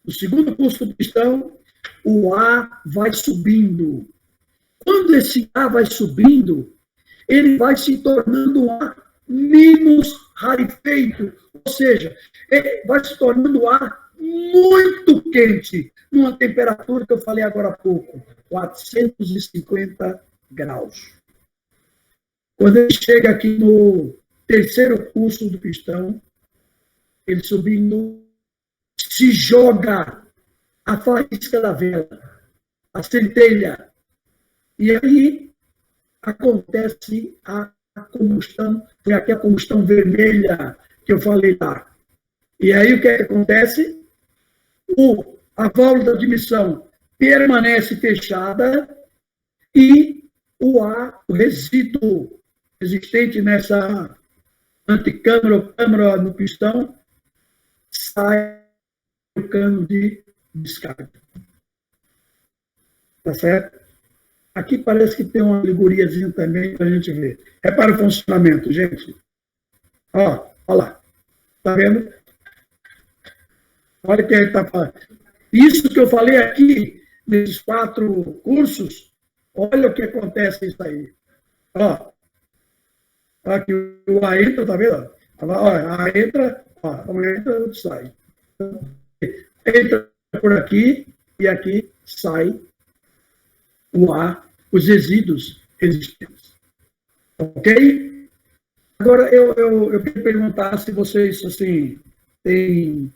no segundo curso do pistão, o ar vai subindo. Quando esse ar vai subindo, ele vai se tornando um ar menos rarefeito, ou seja, ele vai se tornando um ar muito quente, numa temperatura que eu falei agora há pouco, 450 graus. Quando ele chega aqui no terceiro curso do pistão, ele subindo, se joga a faísca da vela, a centelha, e aí acontece a combustão, foi aqui a combustão vermelha que eu falei lá. E aí o que acontece? A válvula de admissão permanece fechada e o ar, o resíduo existente nessa anticâmara ou câmara no pistão, sai do cano de descarga. Tá certo? Aqui parece que tem uma alegoriazinha também para a gente ver. Repara o funcionamento, gente. Ó, olha lá. Tá vendo? Olha o que ele está falando. Isso que eu falei aqui, nesses 4 cursos, olha o que acontece isso aí. Ó. Aqui o ar entra, tá vendo? Olha, a ar entra, entra, sai. Entra por aqui e aqui sai o ar, os resíduos existentes. Ok? Agora, eu queria perguntar se vocês, assim, têm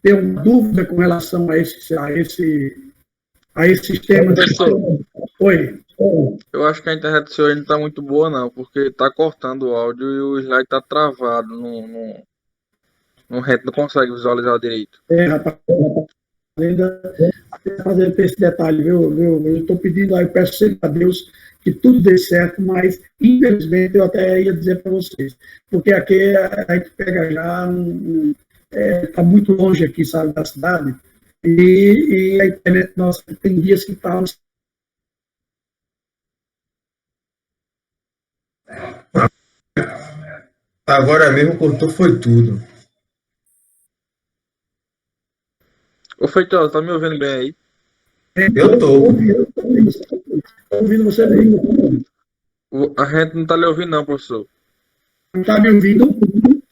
uma dúvida com relação a esse sistema. Oi. Eu acho que a internet do senhor não está muito boa, não, porque está cortando o áudio e o slide está travado. Não consegue visualizar direito. Rapaz, ainda fazendo esse detalhe, viu? Eu estou pedindo, eu peço sempre a Deus que tudo dê certo, mas, infelizmente, eu até ia dizer para vocês, porque aqui a gente pega já, está muito longe aqui, sabe, da cidade, e a internet nossa tem dias que está. Agora mesmo cortou, foi tudo. Ô, Feitosa, tá me ouvindo bem aí? Eu tô. Estou ouvindo você bem. A gente não tá lhe ouvindo, não, professor. Não está me ouvindo?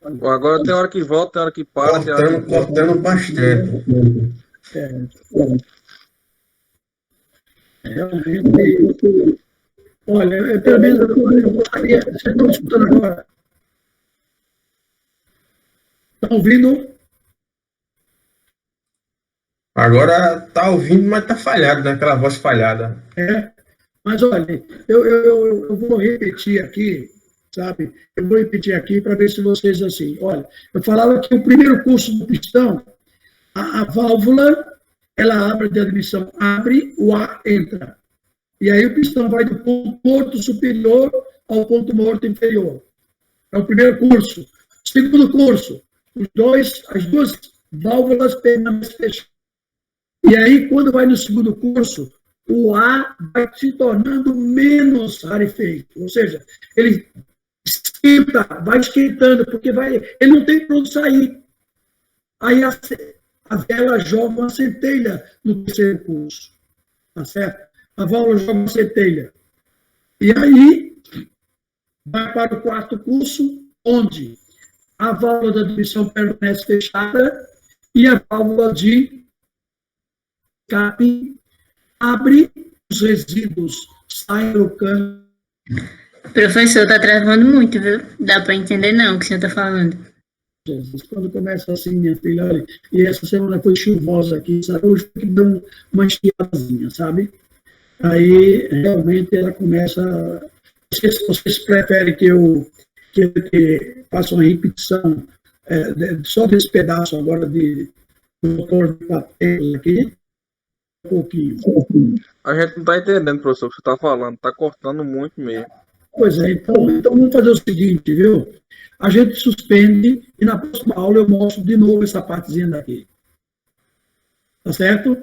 Agora tem hora que volta, tem hora que para. Cortando bastante. Realmente. Olha, pelo menos eu gostaria. Vocês estão escutando agora? Estão ouvindo? Agora tá ouvindo, mas tá falhado, né? Aquela voz falhada. Mas olha, eu vou repetir aqui sabe? Eu vou repetir aqui para ver se vocês, assim, olha, eu falava que o primeiro curso do pistão, a válvula, ela abre de admissão, abre, o ar entra. E aí o pistão vai do ponto morto superior ao ponto morto inferior. É o primeiro curso. Segundo curso, as duas válvulas permanecem fechadas. E aí, quando vai no segundo curso, o ar vai se tornando menos rarefeito. Ou seja, ele esquenta, vai esquentando, porque ele não tem para onde sair. Aí a vela joga uma centelha no terceiro curso. Tá certo? A válvula joga uma centelha. E aí, vai para o quarto curso, onde a válvula da admissão permanece fechada e a válvula de escape abre, os resíduos saem do cano. Professor, tá travando muito, viu? Dá para entender não o que o senhor tá falando. Jesus, quando começa assim, minha filha, olha, e essa semana foi chuvosa aqui, sabe? Hoje que deu uma esquiadazinha, sabe? Aí, realmente, ela começa... Vocês preferem que eu faça uma repetição só desse pedaço agora de motor de papel aqui? Um pouquinho. A gente não tá entendendo, professor, o que você tá falando. Tá cortando muito mesmo. Pois é, então vamos fazer o seguinte, viu? A gente suspende e na próxima aula eu mostro de novo essa partezinha daqui. Tá certo?